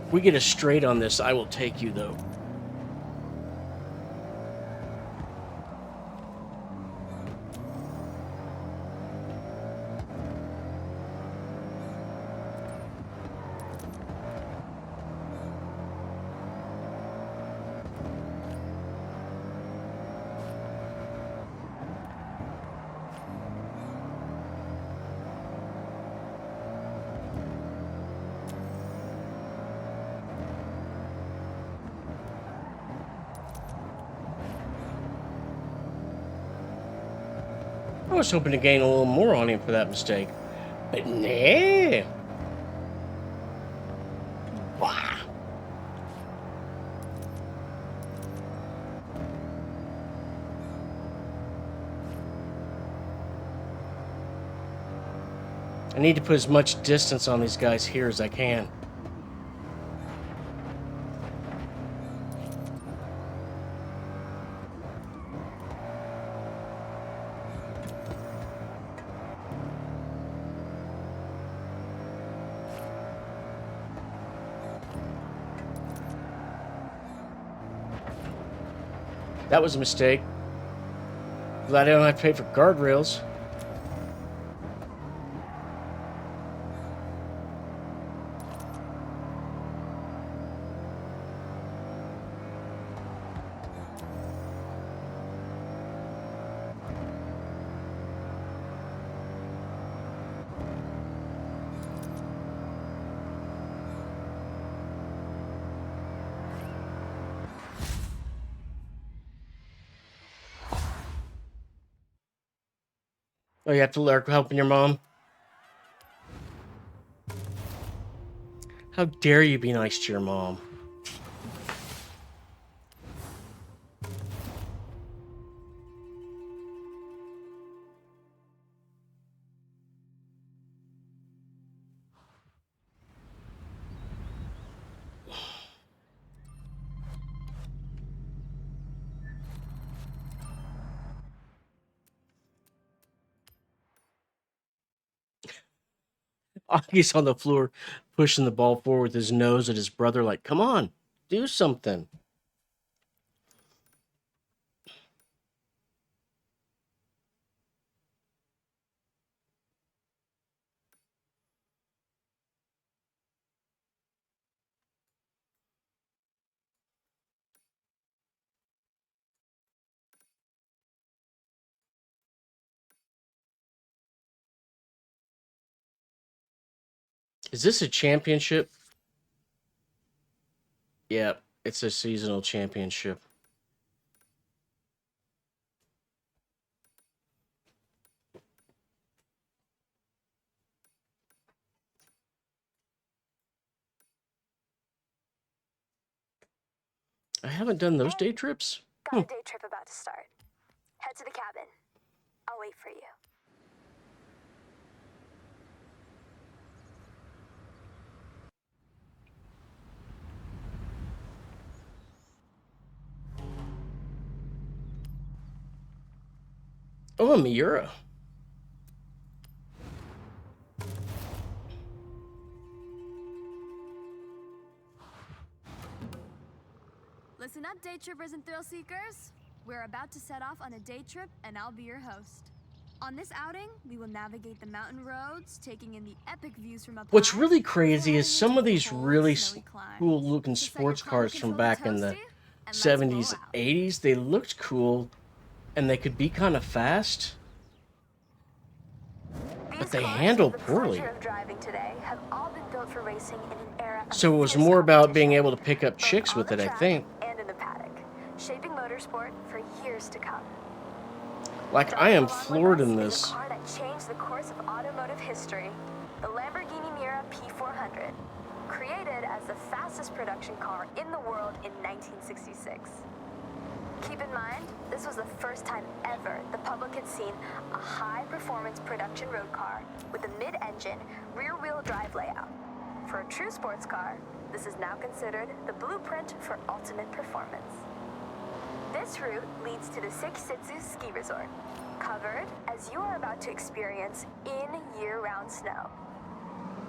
If we get a straight on this, I will take you, though. was hoping to gain a little more on him for that mistake. But nah. Wah. I need to put as much distance on these guys here as I can. That was a mistake. Glad I don't have to pay for guardrails. Oh, you have to learn helping your mom? How dare you be nice to your mom? He's on the floor pushing the ball forward with his nose at his brother like, come on, do something. Is this a championship? Yeah, it's a seasonal championship. I haven't done those day trips. Got a day trip about to start. Head to the cabin. I'll wait for you. Oh, a Miura. Listen up, day trippers and thrill seekers. We're about to set off on a day trip, and I'll be your host. On this outing, we will navigate the mountain roads, taking in the epic views from up What's high, really crazy is heading some into of the these cold, really snowy climbs. cool looking So set sports your cars climate from back in control the toasty, and let's blow 70s, out. 80s. They looked cool and they could be kind of fast, but These they cars handled with the poorly. pleasure of driving today have all been built for racing in an era of So it was fierce more about being competition, able to pick up both chicks on with the it, I track think. and in the paddock, shaping motorsport for years to come. Like, I am floored in this. Is a car that changed the course of automotive history, the Lamborghini Miura P400, created as the fastest production car in the world in 1966. Keep in mind, this was the first time ever the public had seen a high-performance production road car with a mid-engine, rear-wheel drive layout. For a true sports car, this is now considered the blueprint for ultimate performance. This route leads to the Sekisutsu Ski Resort, covered as you are about to experience in year-round snow.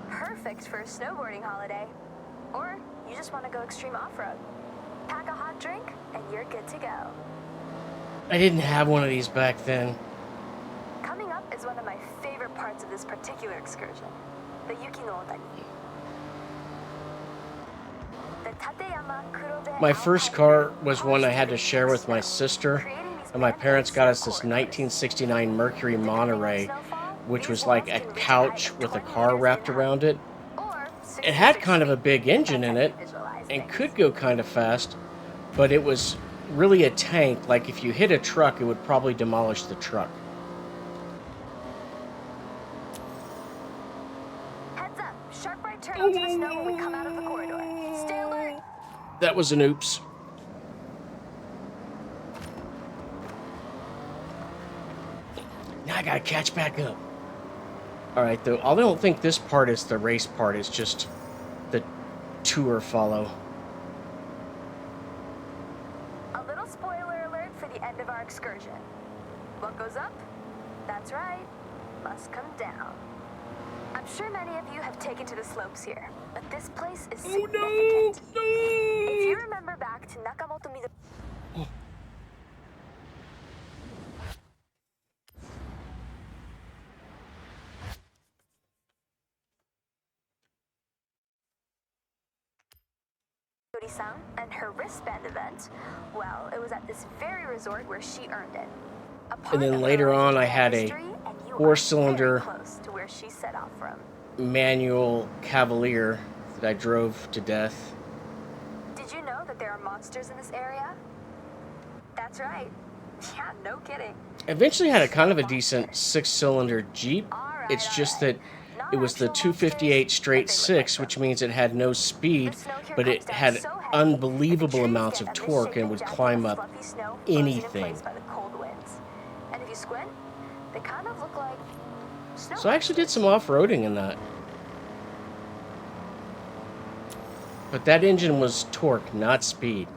Perfect for a snowboarding holiday, or you just want to go extreme off-road. Pack a hot drink, and you're good to go. I didn't have one of these back then. Coming up is one of my favorite parts of this particular excursion, the Yuki no Otani. The Tateyama Kurobe My first Alpine car route was one I had to cars share through with my snow, sister, creating these and my grand parents got us snow this corridors. 1969 Mercury Depending on Monterey, snowfall, which these was like walls a can reach a couch height of with a 20 car meters wrapped in around height, it. or It had 66 kind of a feet. big engine in That's it how you visualize and things. could go kind of fast, but it was really a tank. Like, if you hit a truck, it would probably demolish the truck. was an oops. Now I gotta catch back up. Alright, though, I don't think this part is the race part, it's just the tour follow. A little spoiler alert for the end of our excursion. What goes up? That's right, must come down. I'm sure many of you have taken to the slopes here, but this place is significant. No! If you remember back to Nakamoto Midori... San and her wristband event, well, it was at this very resort where she earned it. And then later on, I had a 4-cylinder manual Cavalier that I drove to death. Did you know that there are monsters in this area? That's right. Yeah, no kidding. Eventually had a kind of a decent 6-cylinder Jeep. It's just that it was the 258 straight 6, which means it had no speed, but it had unbelievable amounts of torque and would climb up anything. And if you squint, they kind of look like snow. So I actually did some off-roading in that. But that engine was torque, not speed.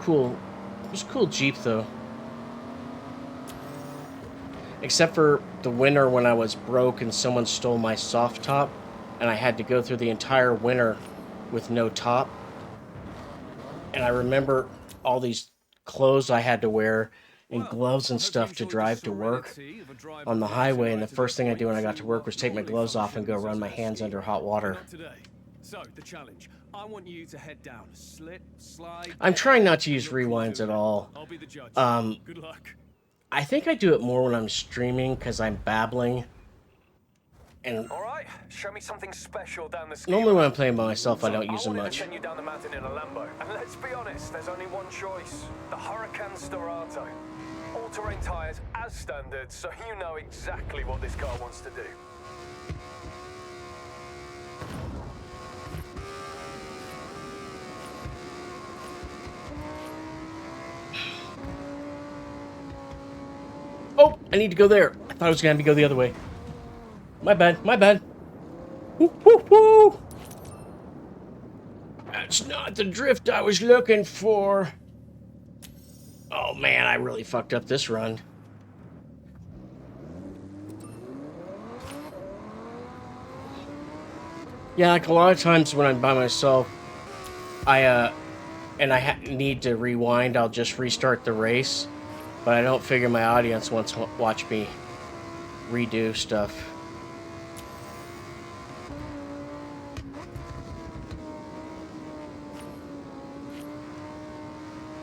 Cool. It was a cool Jeep, though. Except for the winter when I was broke and someone stole my soft top, and I had to go through the entire winter with no top. And I remember all these clothes I had to wear and gloves and stuff to drive to work on the highway, and the first thing I did when I got to work was take my gloves off and go run my hands under hot water. So, the challenge. I want you to head down, slip, slide. I'm trying not to use rewinds at all. I'll be the judge. Good luck. I think I do it more when I'm streaming because I'm babbling. And All right, show me something special down the ski normally when I'm road. playing by myself, I don't So use them wanted much. to send you down the mountain in a Lambo, and let's be honest, there's only one choice: the Huracan Storato. All-terrain tires as standard, so you know exactly what this car wants to do. Oh, I need to go there. I thought I was going to go the other way. My bad, my bad. Woo, woo, woo. That's not the drift I was looking for. Oh man, I really fucked up this run. Yeah, like a lot of times when I'm by myself, I need to rewind, I'll just restart the race. But I don't figure my audience wants to watch me redo stuff.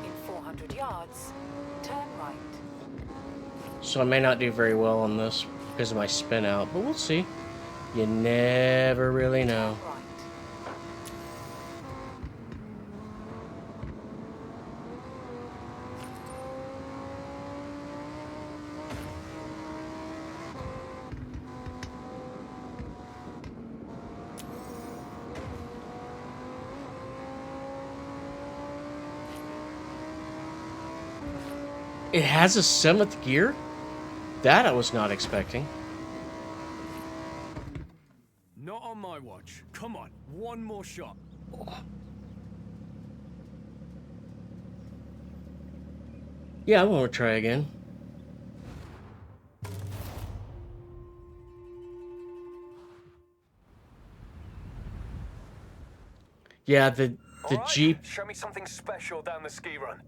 In 400 yards, turn right. So I may not do very well on this because of my spin out, but we'll see. You never really know. Right. It has a 7th gear? That I was not expecting. Not on my watch. Come on, one more shot. Yeah, I want to try again. Yeah, the All right, Jeep. show me something special down the ski run.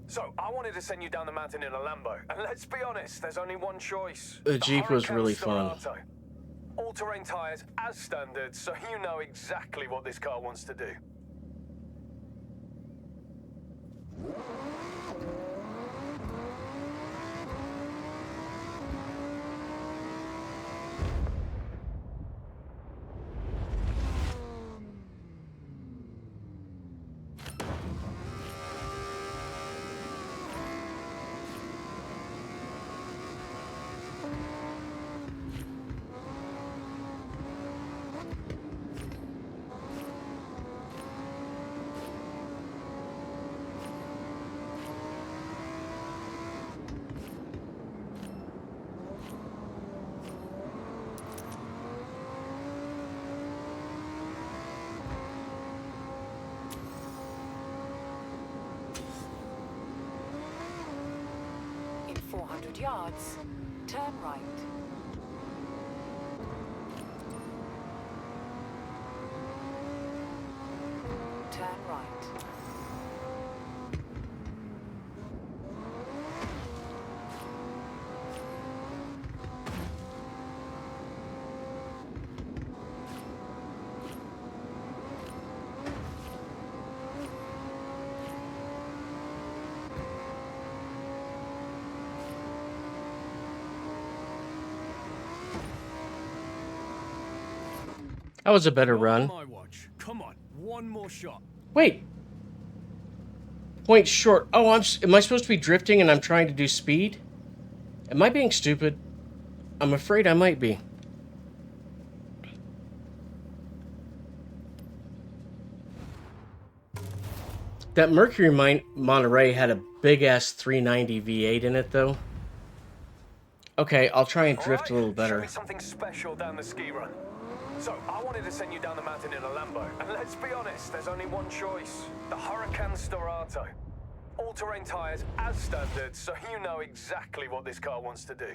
So, I wanted to send you down the mountain in a Lambo, and let's be honest, there's only one choice. The Jeep was Huracan really fun. Storato. All-terrain tires as standard, so you know exactly what this car wants to do. 200 yards, turn right. Turn right. That was a better Not run. on my watch. Come on, one more shot. Wait. Point short. Oh, am I supposed to be drifting and I'm trying to do speed? Am I being stupid? I'm afraid I might be. That Mercury Monterey had a big-ass 390 V8 in it, though. Okay, I'll try and drift a little Show better. me something special down the ski run. So, I wanted to send you down the mountain in a Lambo. And let's be honest, there's only one choice. The Huracan Storato. All-terrain tires as standard, so you know exactly what this car wants to do.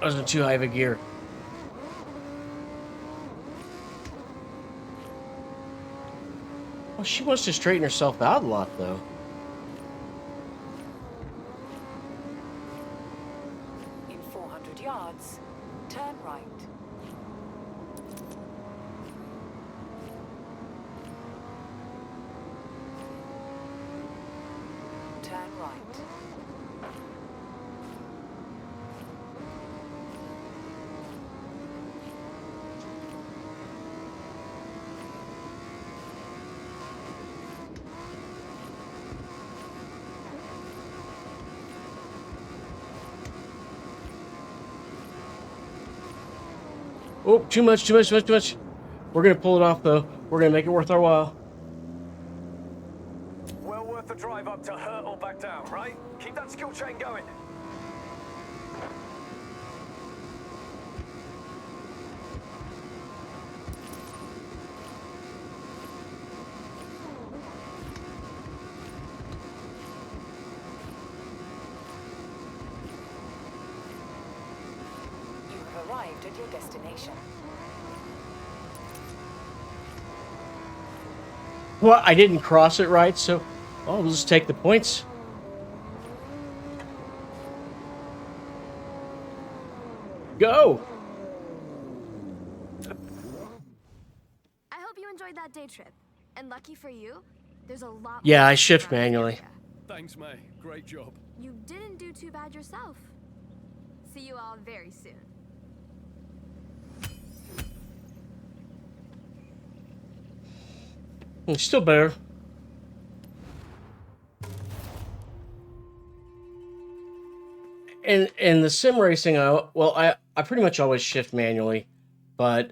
I was in too high of a gear. Well, she wants to straighten herself out a lot, though. In 400 yards, turn right. Turn right. Oh, too much. We're gonna pull it off, though. We're gonna make it worth our while. Well worth the drive up to hurt or back down, right? Keep that skill chain going. You have arrived at your destination. Well, I didn't cross it right, so we'll just take the points. Go! I hope you enjoyed that day trip. And lucky for you, there's a lot Yeah, more I to see shift around the manually. area. Thanks, May. Great job. You didn't do too bad yourself. See you all very soon. Still better. In the sim racing, I pretty much always shift manually, but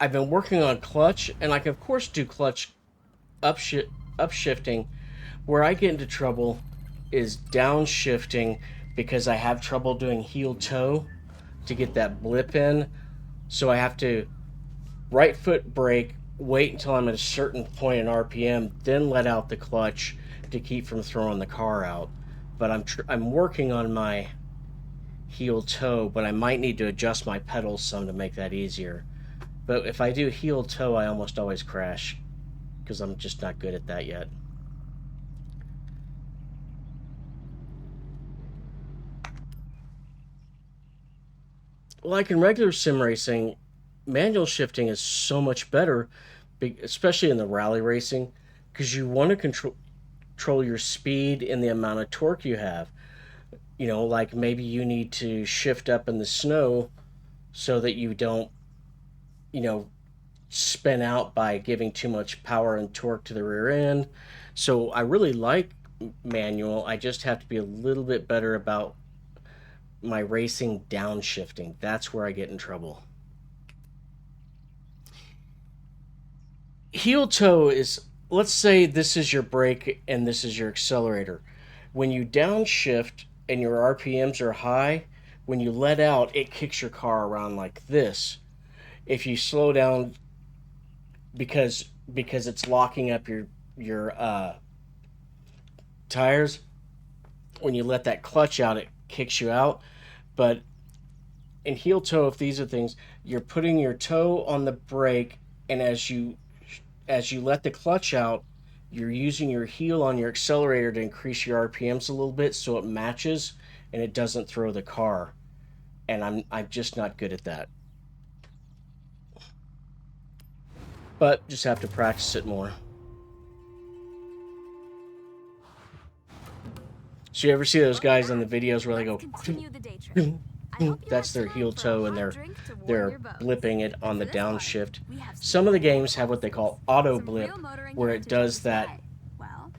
I've been working on clutch, and I can of course do clutch upshifting. Where I get into trouble is downshifting because I have trouble doing heel toe to get that blip in. So I have to right foot brake, wait until I'm at a certain point in RPM, then let out the clutch to keep from throwing the car out. But I'm working on my heel toe, but I might need to adjust my pedals some to make that easier. But if I do heel toe, I almost always crash because I'm just not good at that yet. Like in regular sim racing, manual shifting is so much better, especially in the rally racing, because you want to control your speed and the amount of torque you have. You know, like maybe you need to shift up in the snow so that you don't, spin out by giving too much power and torque to the rear end. So I really like manual. I just have to be a little bit better about my racing downshifting. That's where I get in trouble. heel toe is, let's say this is your brake and this is your accelerator. When you downshift and your RPMs are high, when you let out, it kicks your car around like this. If you slow down because it's locking up your tires, when you let that clutch out, it kicks you out. But in heel toe, if these are things, you're putting your toe on the brake, and as you let the clutch out, you're using your heel on your accelerator to increase your RPMs a little bit so it matches and it doesn't throw the car. And I'm just not good at that. But just have to practice it more. So you ever see those guys on the videos where they go Continue the day trip. I hope you that's have their time heel for a toe and hot they're drink to warm they're your bones. blipping it on And the for this part, downshift. we have Some of the some games have what they call auto Some blip real motoring where you it have to does try. that Well,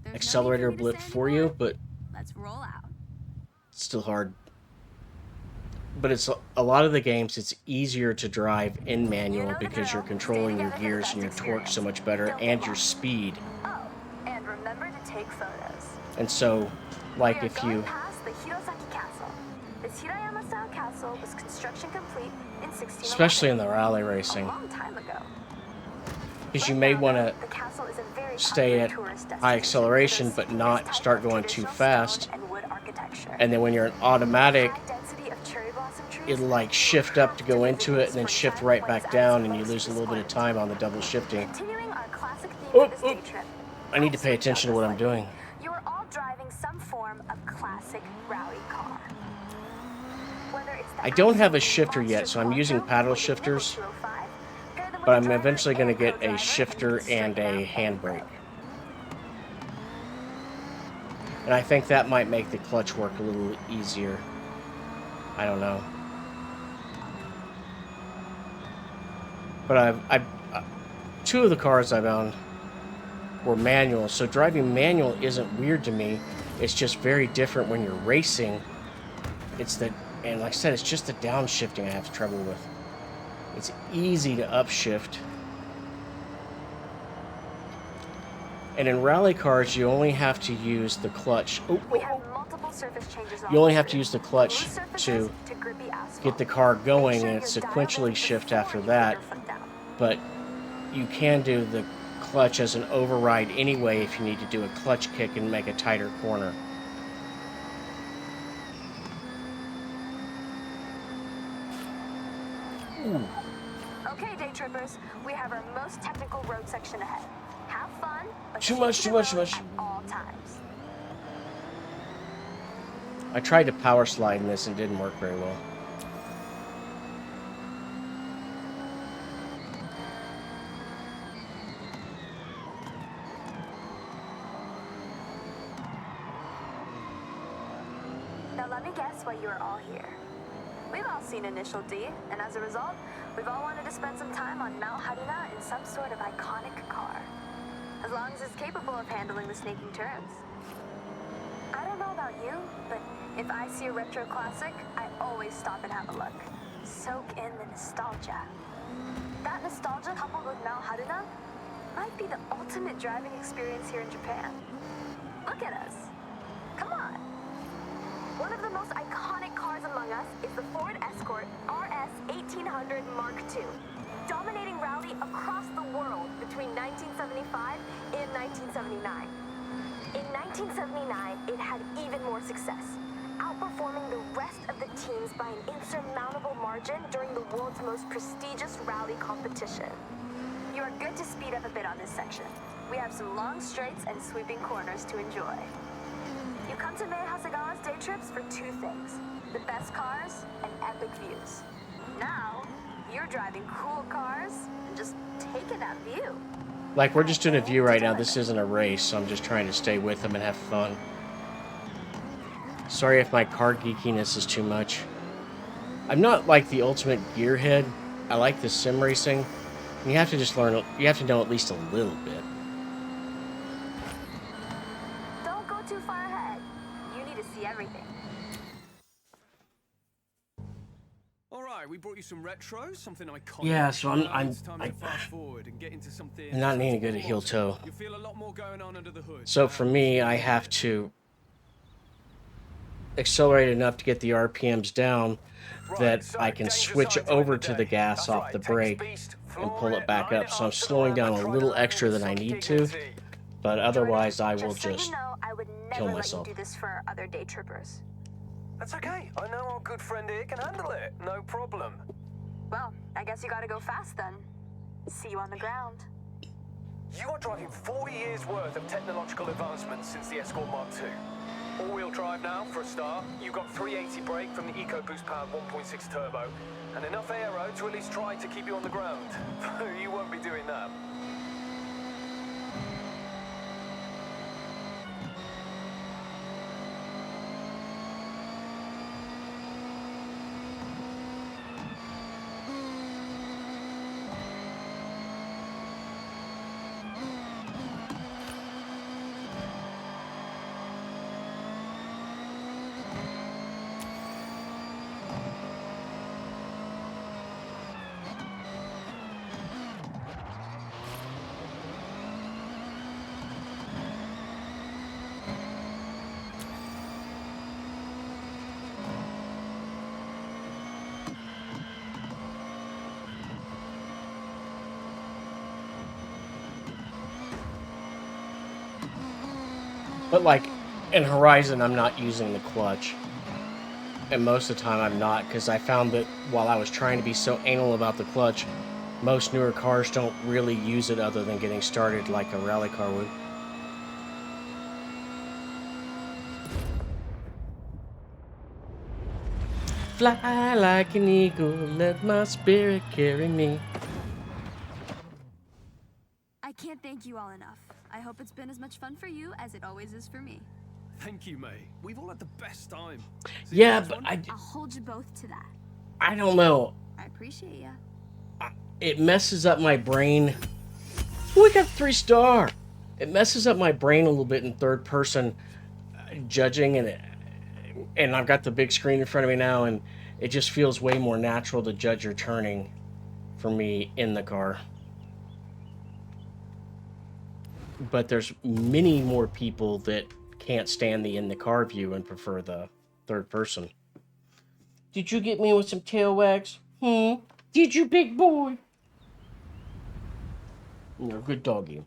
there's accelerator no need for me to blip say for anymore. you, but Let's roll out. it's still hard. But it's a lot of the games it's easier to drive in You manual know the because you're drill. controlling Stay your together for the gears best and your torque so experience. much better Don't get and your lost. speed. Oh, and remember to take photos. And so We like are if going you past the Hirosaki Castle. This Hirayama-style castle was construction complete in 1611. especially in the rally A racing, long time ago. because you Right may now, want though, to the castle is a very stay popular at tourist high destination acceleration for but those seeking this not type start of going too traditional fast. stone and wood architecture. And then when you're in automatic, High density of cherry blossom trees it'll like shift up to go into it and then shift right back down and you lose a little bit of time on the double shifting. Continuing our classic theme Oh, for this oh. day trip. I need to pay attention to what I'm doing. You are all driving some form of classic rally car. Whether it's the I don't have a absolute shifter yet, monster so I'm using Quattro paddle or the nimble shifters, 205, pair them with but a I'm driver eventually going to and get a co-driver, and shifter you can and straighten a out any handbrake. road. And I think that might make the clutch work a little easier. I don't know. But two of the cars I've owned were manual, so driving manual isn't weird to me. It's just very different when you're racing. And like I said, it's just the downshifting I have trouble with. It's easy to upshift. And in rally cars, you only have to use the clutch. We have multiple surface changes on You only this have to route, use the from clutch loose surfaces to grippy asphalt. get the car going, Make sure and it's you're dialed sequentially in shift before after you put that. your foot down. But you can do the clutch as an override anyway if you need to do a clutch kick and make a tighter corner. Ooh. Okay, day trippers, we have our most technical road section ahead. Have fun, but Too keep much, to too the much, too road much. at all times. I tried to power slide in this and didn't work very well. Now let me guess why you are all here. We've all seen Initial D, and as a result, we've all wanted to spend some time on Mount Haruna in some sort of iconic car. As long as it's capable of handling the snaking turns. I don't know about you, but if I see a retro classic, I always stop and have a look. Soak in the nostalgia. That nostalgia coupled with Mount Haruna might be the ultimate driving experience here in Japan. Look at us. Come on. One of the most iconic cars among us is the Ford Escort RS 1800 Mark II, dominating rally across the world between 1975 and 1979. In 1979, it had even more success, outperforming the rest of the teams by an insurmountable margin during the world's most prestigious rally competition. You are good to speed up a bit on this section. We have some long straights and sweeping corners to enjoy. You come to Mei Hasegawa's day trips for two things: the best cars and epic views. Now, you're driving cool cars and just taking that view. Like, we're just doing a view right now. This isn't a race, so I'm just trying to stay with them and have fun. Sorry if my car geekiness is too much. I'm not like the ultimate gearhead. I like the sim racing. You have to just learn, you have to know at least a little bit. Don't go too far ahead. You need to see everything. All right. why? We brought you some retro, something iconic. Yeah, so It's time to fast forward and get into something. I'm not needing to go to heel toe. You feel a lot more going on under the hood. So for me, I have to accelerate enough to get the RPMs down that so I can danger switch signs over in the to the day. gas That's off right, the take a brake beast, and floor pull it back line up. So I'm to the slowing ramp down and a try little to land extra with than I some need to, dignity. but otherwise I will Just so just you know, I would kill never let myself. you do this for other day trippers. That's okay. I know our good friend here can handle it. No problem. Well, I guess you gotta go fast then. See you on the ground. You are driving 40 years worth of technological advancements since the Escort Mark II. All-wheel drive now, for a start. You've got 380 brake from the EcoBoost powered 1.6 turbo, and enough aero to at least try to keep you on the ground. You won't be doing that. But like in Horizon, I'm not using the clutch. And most of the time I'm not, because I found that while I was trying to be so anal about the clutch, most newer cars don't really use it other than getting started like a rally car would. Fly like an eagle, let my spirit carry me. I can't thank you all enough. I hope it's been as much fun for you as it always is for me. Thank you, mate. We've all had the best time. See Yeah, you next but one? I'll hold you both to that. I don't know. I appreciate ya. It messes up my brain. Ooh, we got 3-star. It messes up my brain a little bit in third person judging, and I've got the big screen in front of me now, and it just feels way more natural to judge your turning for me in the car. But there's many more people that can't stand the in the car view and prefer the third person. Did you get me with some tail wags? Did you, big boy? You're a good doggy.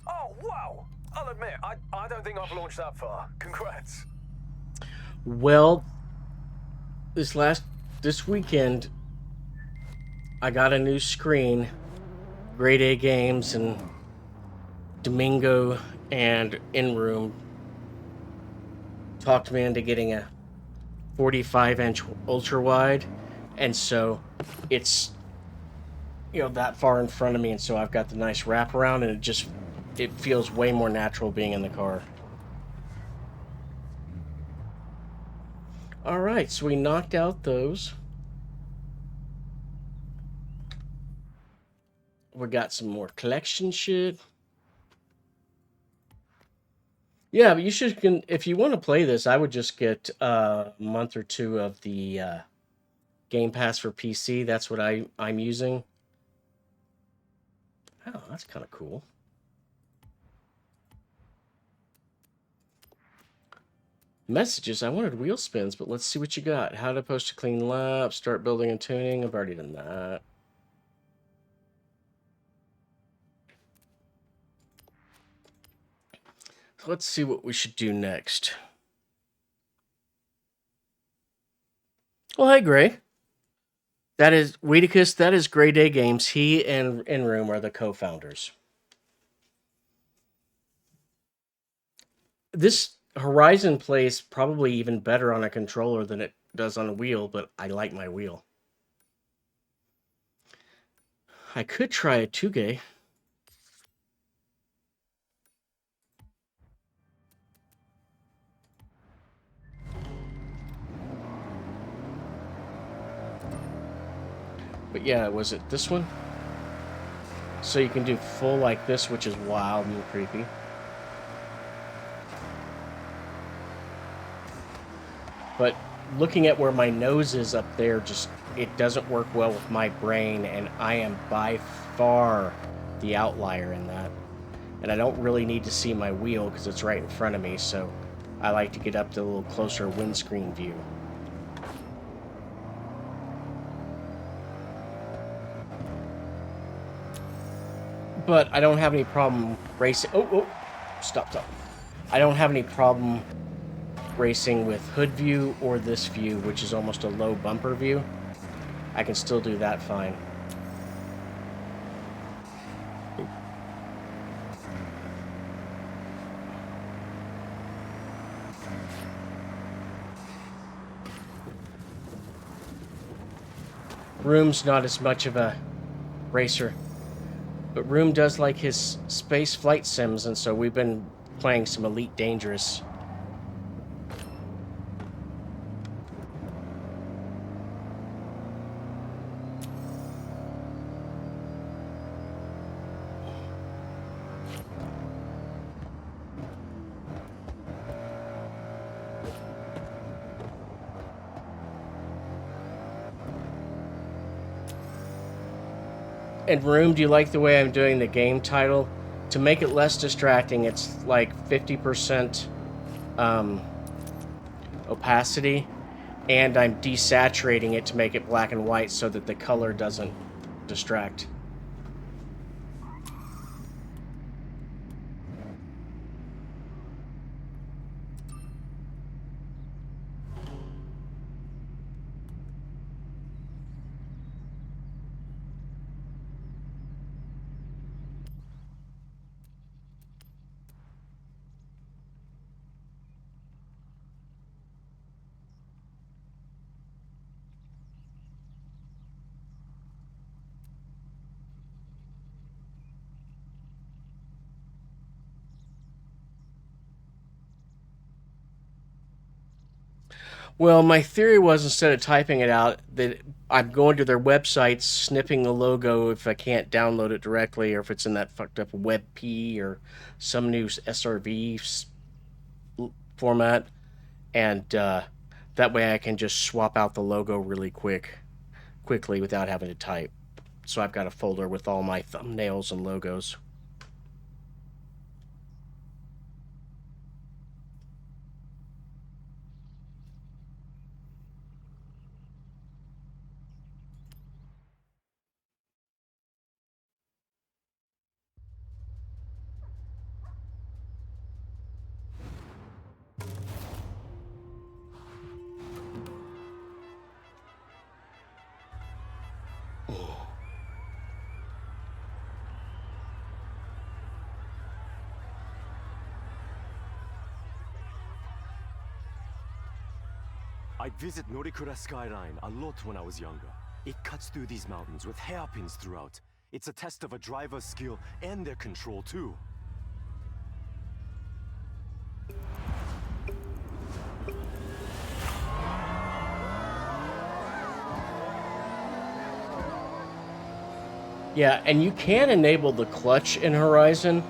Oh, wow! I'll admit, I don't think I've launched that far. Congrats. Well, this weekend, I got a new screen. Grade A Games and Domingo and In Room talked me into getting a 45-inch ultra wide, and so it's that far in front of me, and so I've got the nice wraparound, and it feels way more natural being in the car. All right, so we knocked out those. We got some more collection shit. Yeah, but you should, if you want to play this, I would just get a month or two of the Game Pass for PC. That's what I'm using. Oh, that's kind of cool. Messages. I wanted wheel spins, but let's see what you got. How to post a clean lap, start building and tuning. I've already done that. So let's see what we should do next. Well, hey, Gray. That is Weedicus. That is Grade A Games. He and In Room are the co-founders. This Horizon plays probably even better on a controller than it does on a wheel, but I like my wheel. I could try a 2G. But yeah, was it this one? So you can do full like this, which is wild and creepy. But looking at where my nose is up there, just it doesn't work well with my brain, and I am by far the outlier in that. And I don't really need to see my wheel because it's right in front of me, so I like to get up to a little closer windscreen view. But I don't have any problem racing. Oh, stop. I don't have any problem racing with hood view or this view, which is almost a low bumper view. I can still do that fine. Room's not as much of a racer, but Room does like his space flight sims, and so we've been playing some Elite Dangerous. And Room, do you like the way I'm doing the game title? To make it less distracting, it's like 50% opacity, and I'm desaturating it to make it black and white so that the color doesn't distract. Well, my theory was instead of typing it out, that I'm going to their website, snipping the logo if I can't download it directly, or if it's in that fucked up WebP or some new SRV format, and that way I can just swap out the logo really quickly without having to type. So I've got a folder with all my thumbnails and logos. I'd visit Norikura Skyline a lot when I was younger. It cuts through these mountains with hairpins throughout. It's a test of a driver's skill and their control too. Yeah, and you can enable the clutch in Horizon.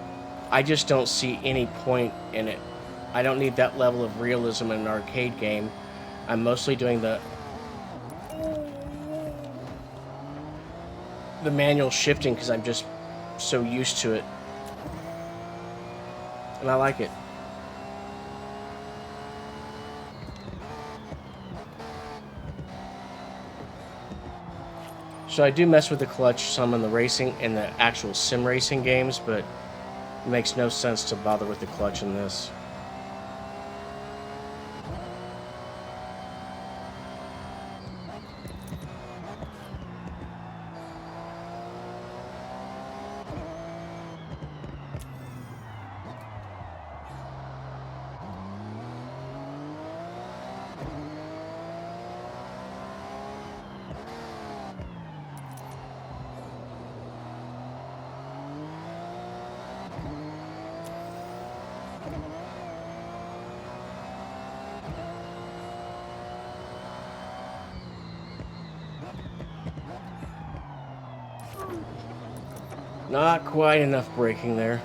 I just don't see any point in it. I don't need that level of realism in an arcade game. I'm mostly doing the manual shifting because I'm just so used to it. And I like it. So I do mess with the clutch some in the racing, in the actual sim racing games, but it makes no sense to bother with the clutch in this. Not quite enough braking there.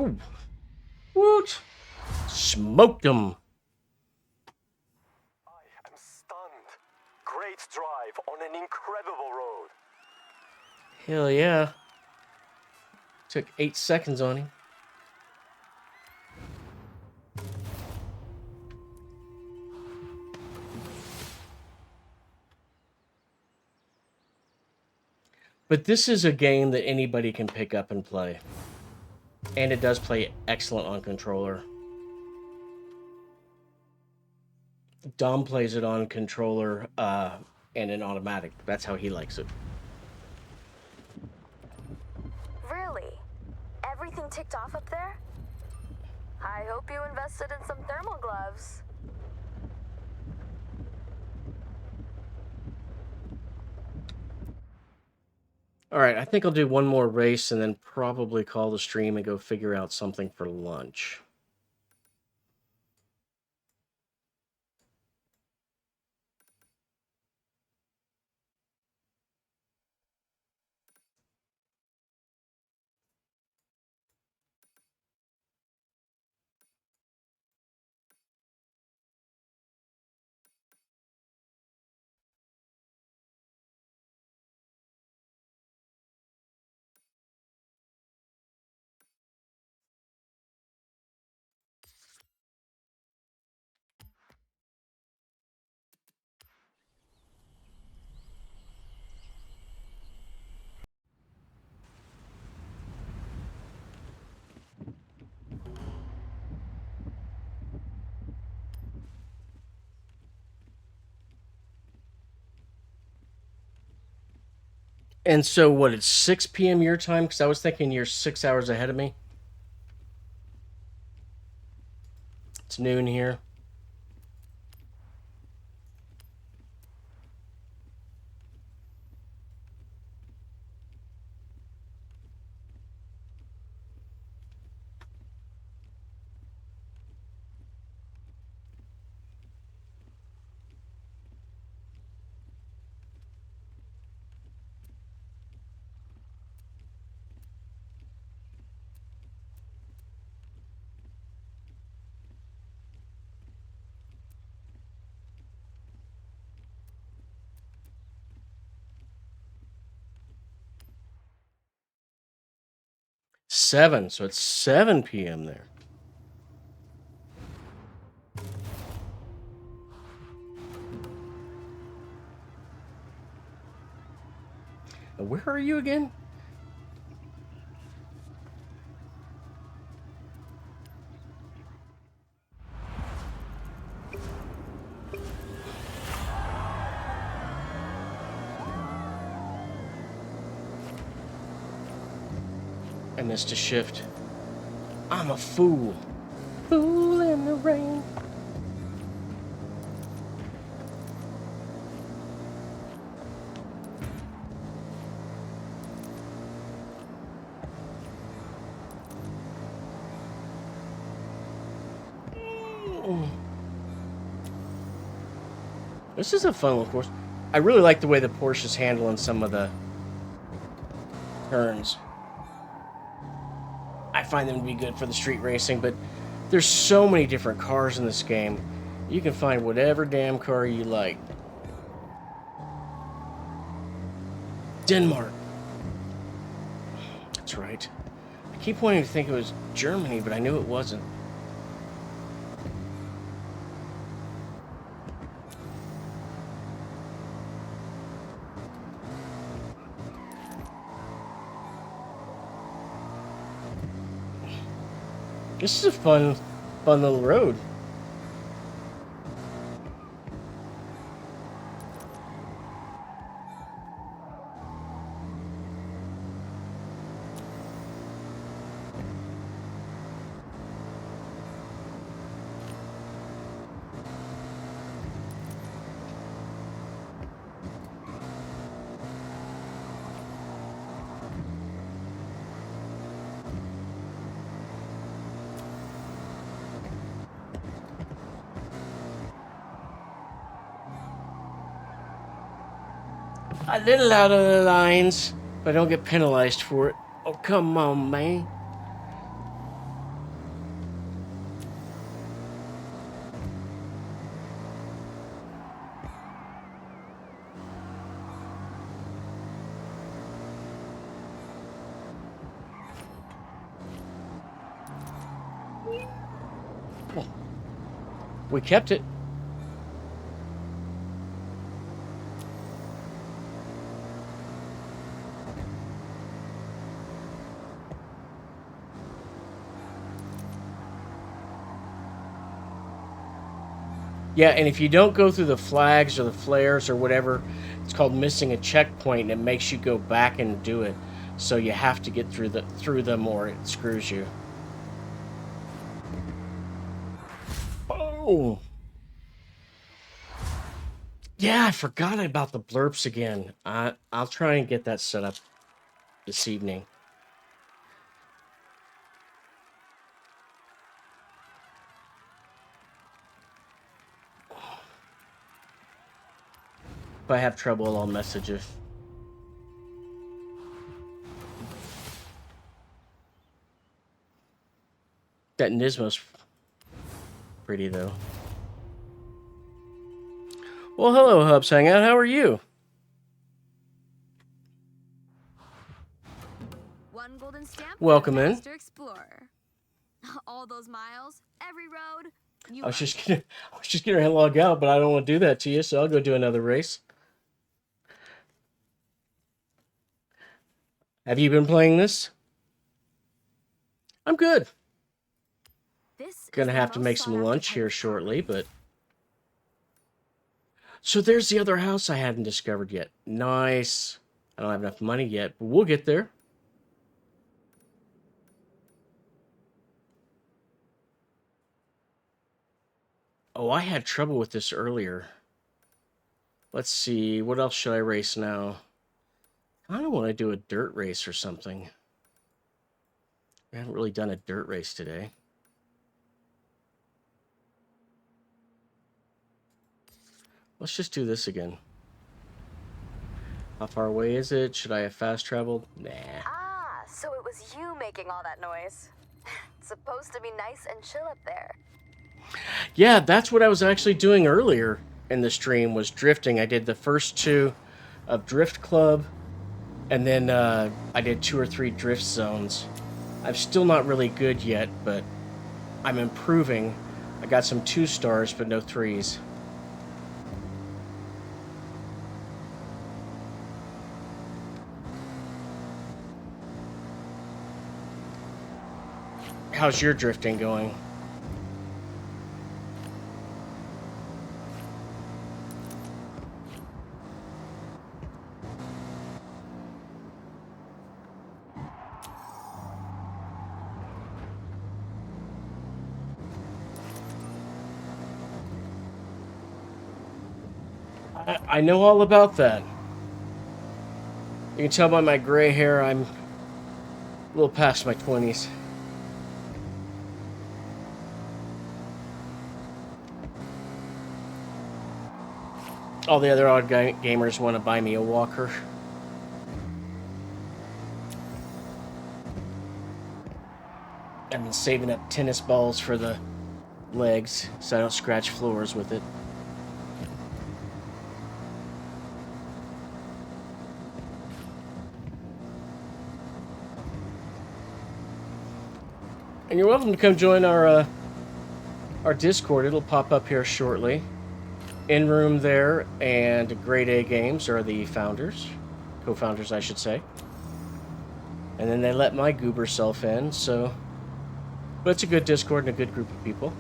Oh, woot! Smoked him. I'm stunned. Great drive on an incredible road. Hell yeah. Took 8 seconds on him. But this is a game that anybody can pick up and play. And it does play excellent on controller. Dom plays it on controller and in automatic. That's how he likes it. Really? Everything ticked off up there? I hope you invested in some thermal gloves. Alright, I think I'll do one more race and then probably call the stream and go figure out something for lunch. And so, what, it's 6 p.m. your time? Because I was thinking you're 6 hours ahead of me. It's noon here. Seven, so it's 7 p.m. there. Now, where are you again? I missed a shift. I'm a fool. Fool in the rain. This is a fun little course. I really like the way the Porsche's handling some of the turns. I find them to be good for the street racing, but there's so many different cars in this game. You can find whatever damn car you like. Denmark. That's right. I keep wanting to think it was Germany, but I knew it wasn't. This is a fun fun little road. A little out of the lines, but I don't get penalized for it. Oh, come on, man. We kept it. Yeah, and if you don't go through the flags or the flares or whatever, it's called missing a checkpoint, and it makes you go back and do it. So you have to get through them, or it screws you. Oh. Yeah, I forgot about the blurps again. I'll try and get that set up this evening. If I have trouble, I'll message you. That Nismo's pretty, though. Well, hello, Hubs Hangout. How are you? One golden stamp. Welcome in. Master Explorer. All those miles, every road. I was just gonna log out, but I don't want to do that to you, so I'll go do another race. Have you been playing this? I'm good. Gonna have to make some lunch here shortly, but... So there's the other house I hadn't discovered yet. Nice. I don't have enough money yet, but we'll get there. Oh, I had trouble with this earlier. Let's see, what else should I race now? I don't want to do a dirt race or something. I haven't really done a dirt race today. Let's just do this again. How far away is it? Should I have fast traveled? Nah. Ah, so it was you making all that noise. It's supposed to be nice and chill up there. Yeah, that's what I was actually doing earlier in the stream, was drifting. I did the first 2 of Drift Club, and then I did 2 or 3 drift zones. I'm still not really good yet, but I'm improving. I got some 2 stars, but no 3s. How's your drifting going? I know all about that. You can tell by my gray hair I'm a little past my 20s. All the other odd gamers want to buy me a walker. I've been saving up tennis balls for the legs so I don't scratch floors with it. And you're welcome to come join our Discord. It'll pop up here shortly. In room there and Grade A Games are the founders, co-founders, I should say. And then they let my goober self in, so But it's a good Discord and a good group of people.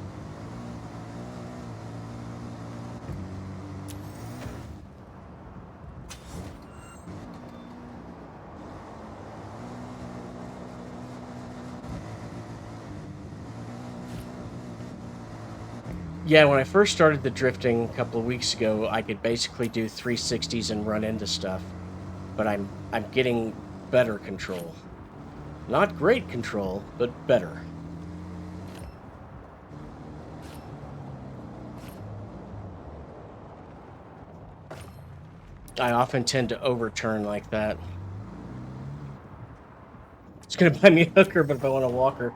Yeah, when I first started the drifting a couple of weeks ago, I could basically do 360s and run into stuff. But I'm getting better control. Not great control, but better. I often tend to overturn like that. It's gonna buy me a hooker, but if I want a walker.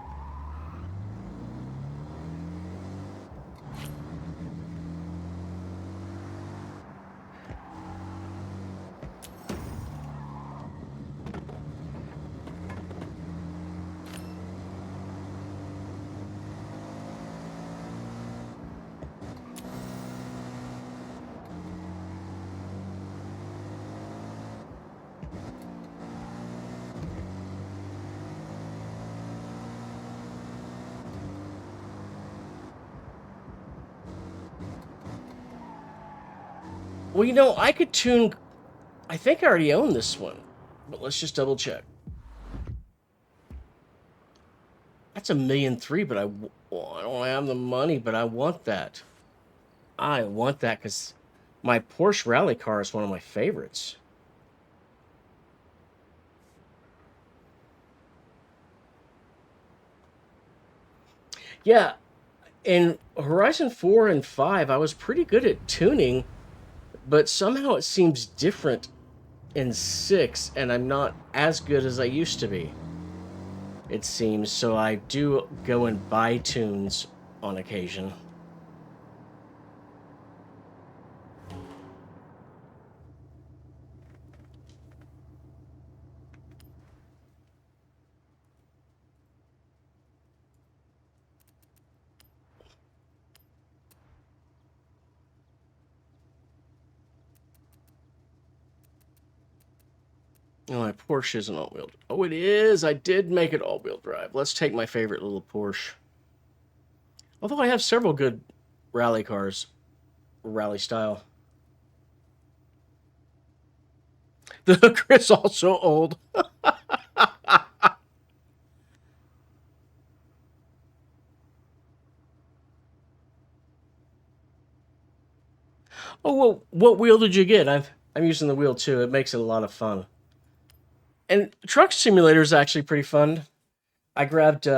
Well, you know, I could tune... I think I already own this one, but let's just double check. That's $1.3 million, but I don't have the money, but I want that. I want that because my Porsche rally car is one of my favorites. Yeah, in Horizon 4 and 5, I was pretty good at tuning, but somehow it seems different in 6, and I'm not as good as I used to be, it seems. So I do go and buy tunes on occasion. Oh, my Porsche isn't all-wheel. Oh, it is! I did make it all-wheel drive. Let's take my favorite little Porsche. Although I have several good rally cars, rally style. The hooker is also old. Oh, well, what wheel did you get? I'm using the wheel too. It makes it a lot of fun. And Truck Simulator is actually pretty fun. I grabbed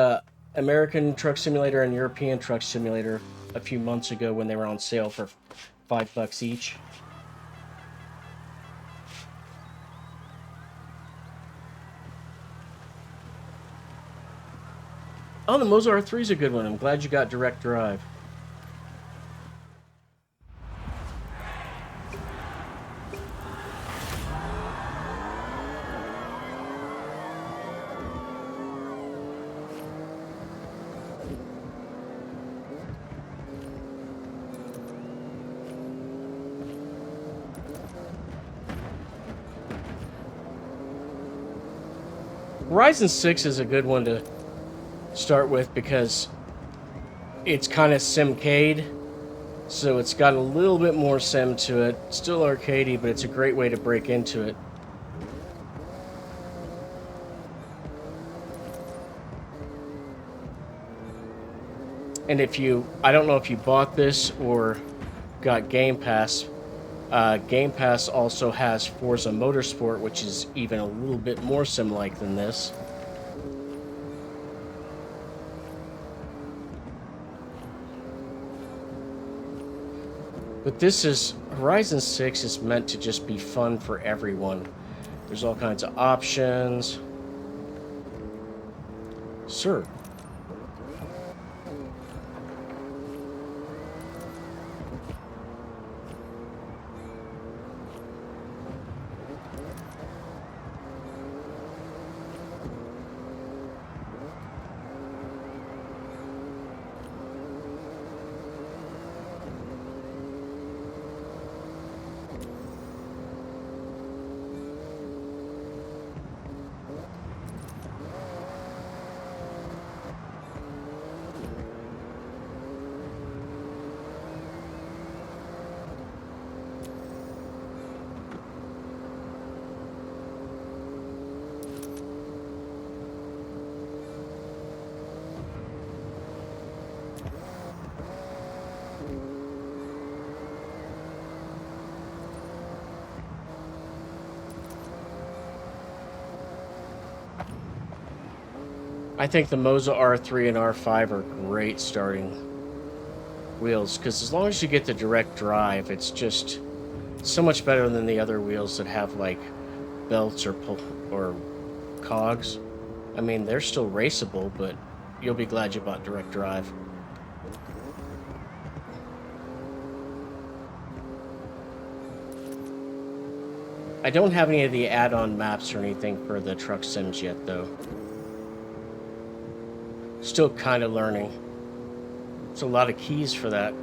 American Truck Simulator and European Truck Simulator a few months ago when they were on sale for $5 each. Oh, the Moza R3 is a good one. I'm glad you got direct drive. Horizon 6 is a good one to start with because it's kind of simcade, so it's got a little bit more sim to it. Still arcadey, but it's a great way to break into it. And if you, I don't know if you bought this or got Game Pass. Game Pass also has Forza Motorsport, which is even a little bit more sim-like than this. But this is, Horizon 6 is meant to just be fun for everyone. There's all kinds of options. Sir. I think the Moza R3 and R5 are great starting wheels because as long as you get the direct drive, it's just so much better than the other wheels that have like belts or cogs. I mean, they're still raceable, but you'll be glad you bought direct drive. I don't have any of the add-on maps or anything for the truck sims yet, though. Still kind of learning. It's a lot of keys for that.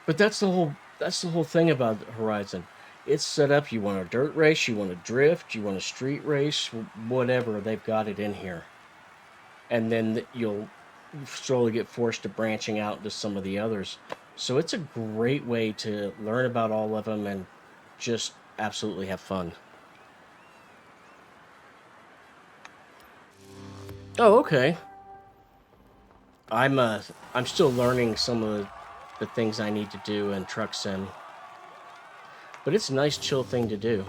But that's the whole thing about Horizon. It's set up, you want a dirt race, you want to drift, you want a street race, whatever, they've got it in here. And then you'll slowly get forced to branching out to some of the others. So it's a great way to learn about all of them and just absolutely have fun. Oh, okay. I'm still learning some of the things I need to do in Truck Sim. But it's a nice chill thing to do.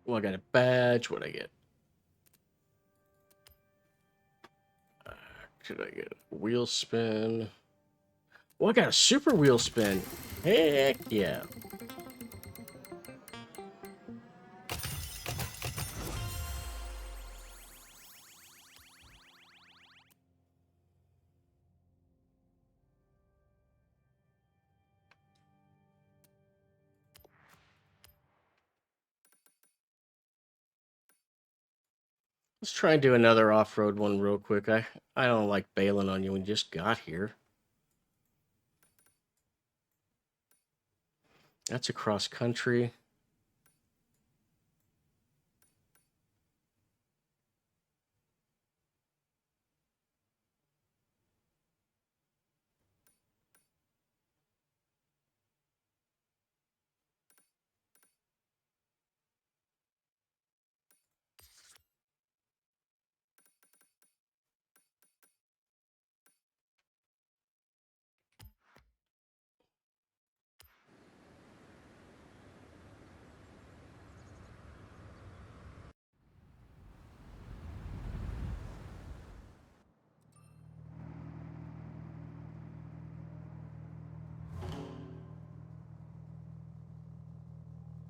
Well, I got a badge. What'd I get? Should I get a wheel spin? Well, I got a super wheel spin. Heck yeah. Let's try and do another off-road one real quick. I don't like bailing on you when you just got here. That's across country.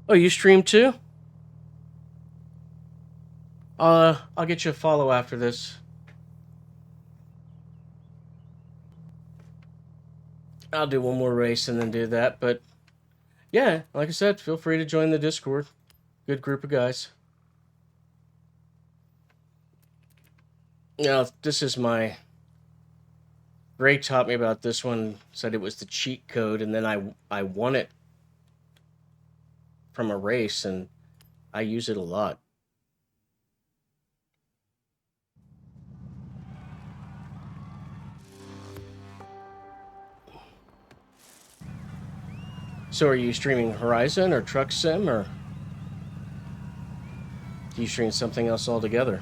Oh, you stream too? I'll get you a follow after this. I'll do one more race and then do that. But yeah, like I said, feel free to join the Discord. Good group of guys. Now, this is my... Gray taught me about this one, said it was the cheat code, and then I won it from a race, and I use it a lot. So are you streaming Horizon or Truck Sim, or do you stream something else altogether?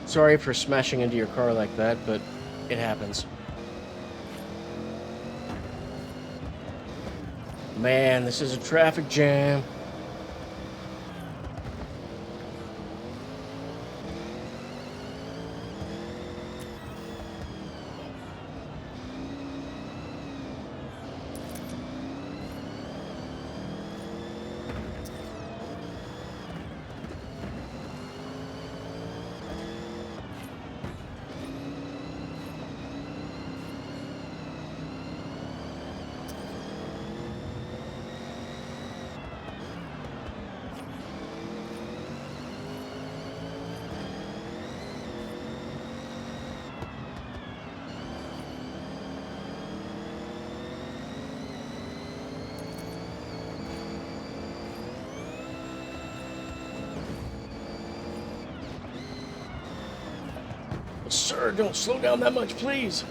Sorry for smashing into your car like that, but it happens. Man, this is a traffic jam. Sir, don't slow down that much, please.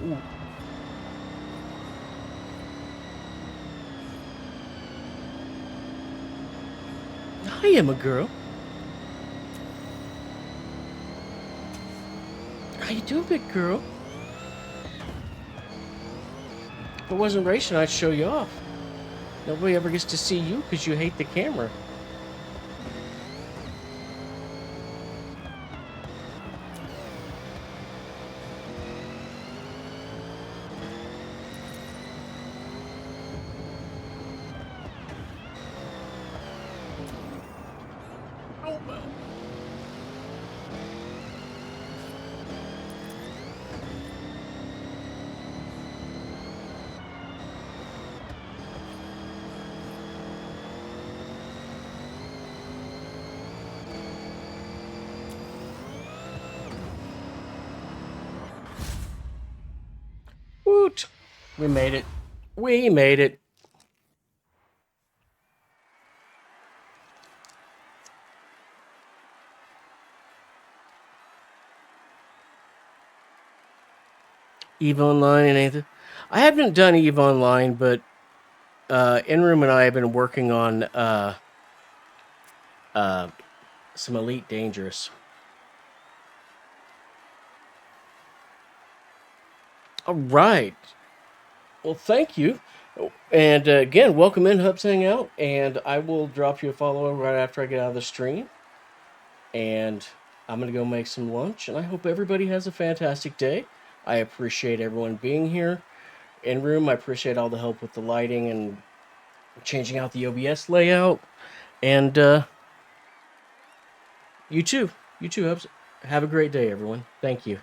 Ooh. Hiya, my girl. How you doing, big girl? If I wasn't racing, I'd show you off. Nobody ever gets to see you because you hate the camera. Oh, well. Woot! We made it. We made it. EVE Online and anything. I haven't done EVE Online, but In-Room and I have been working on some Elite Dangerous. All right. Well, thank you. And again, welcome in Hubs Hangout. And I will drop you a follow right after I get out of the stream. And I'm going to go make some lunch. And I hope everybody has a fantastic day. I appreciate everyone being here. In-Room, I appreciate all the help with the lighting and changing out the OBS layout. And you too. You too, Hubs. Have a great day, everyone. Thank you.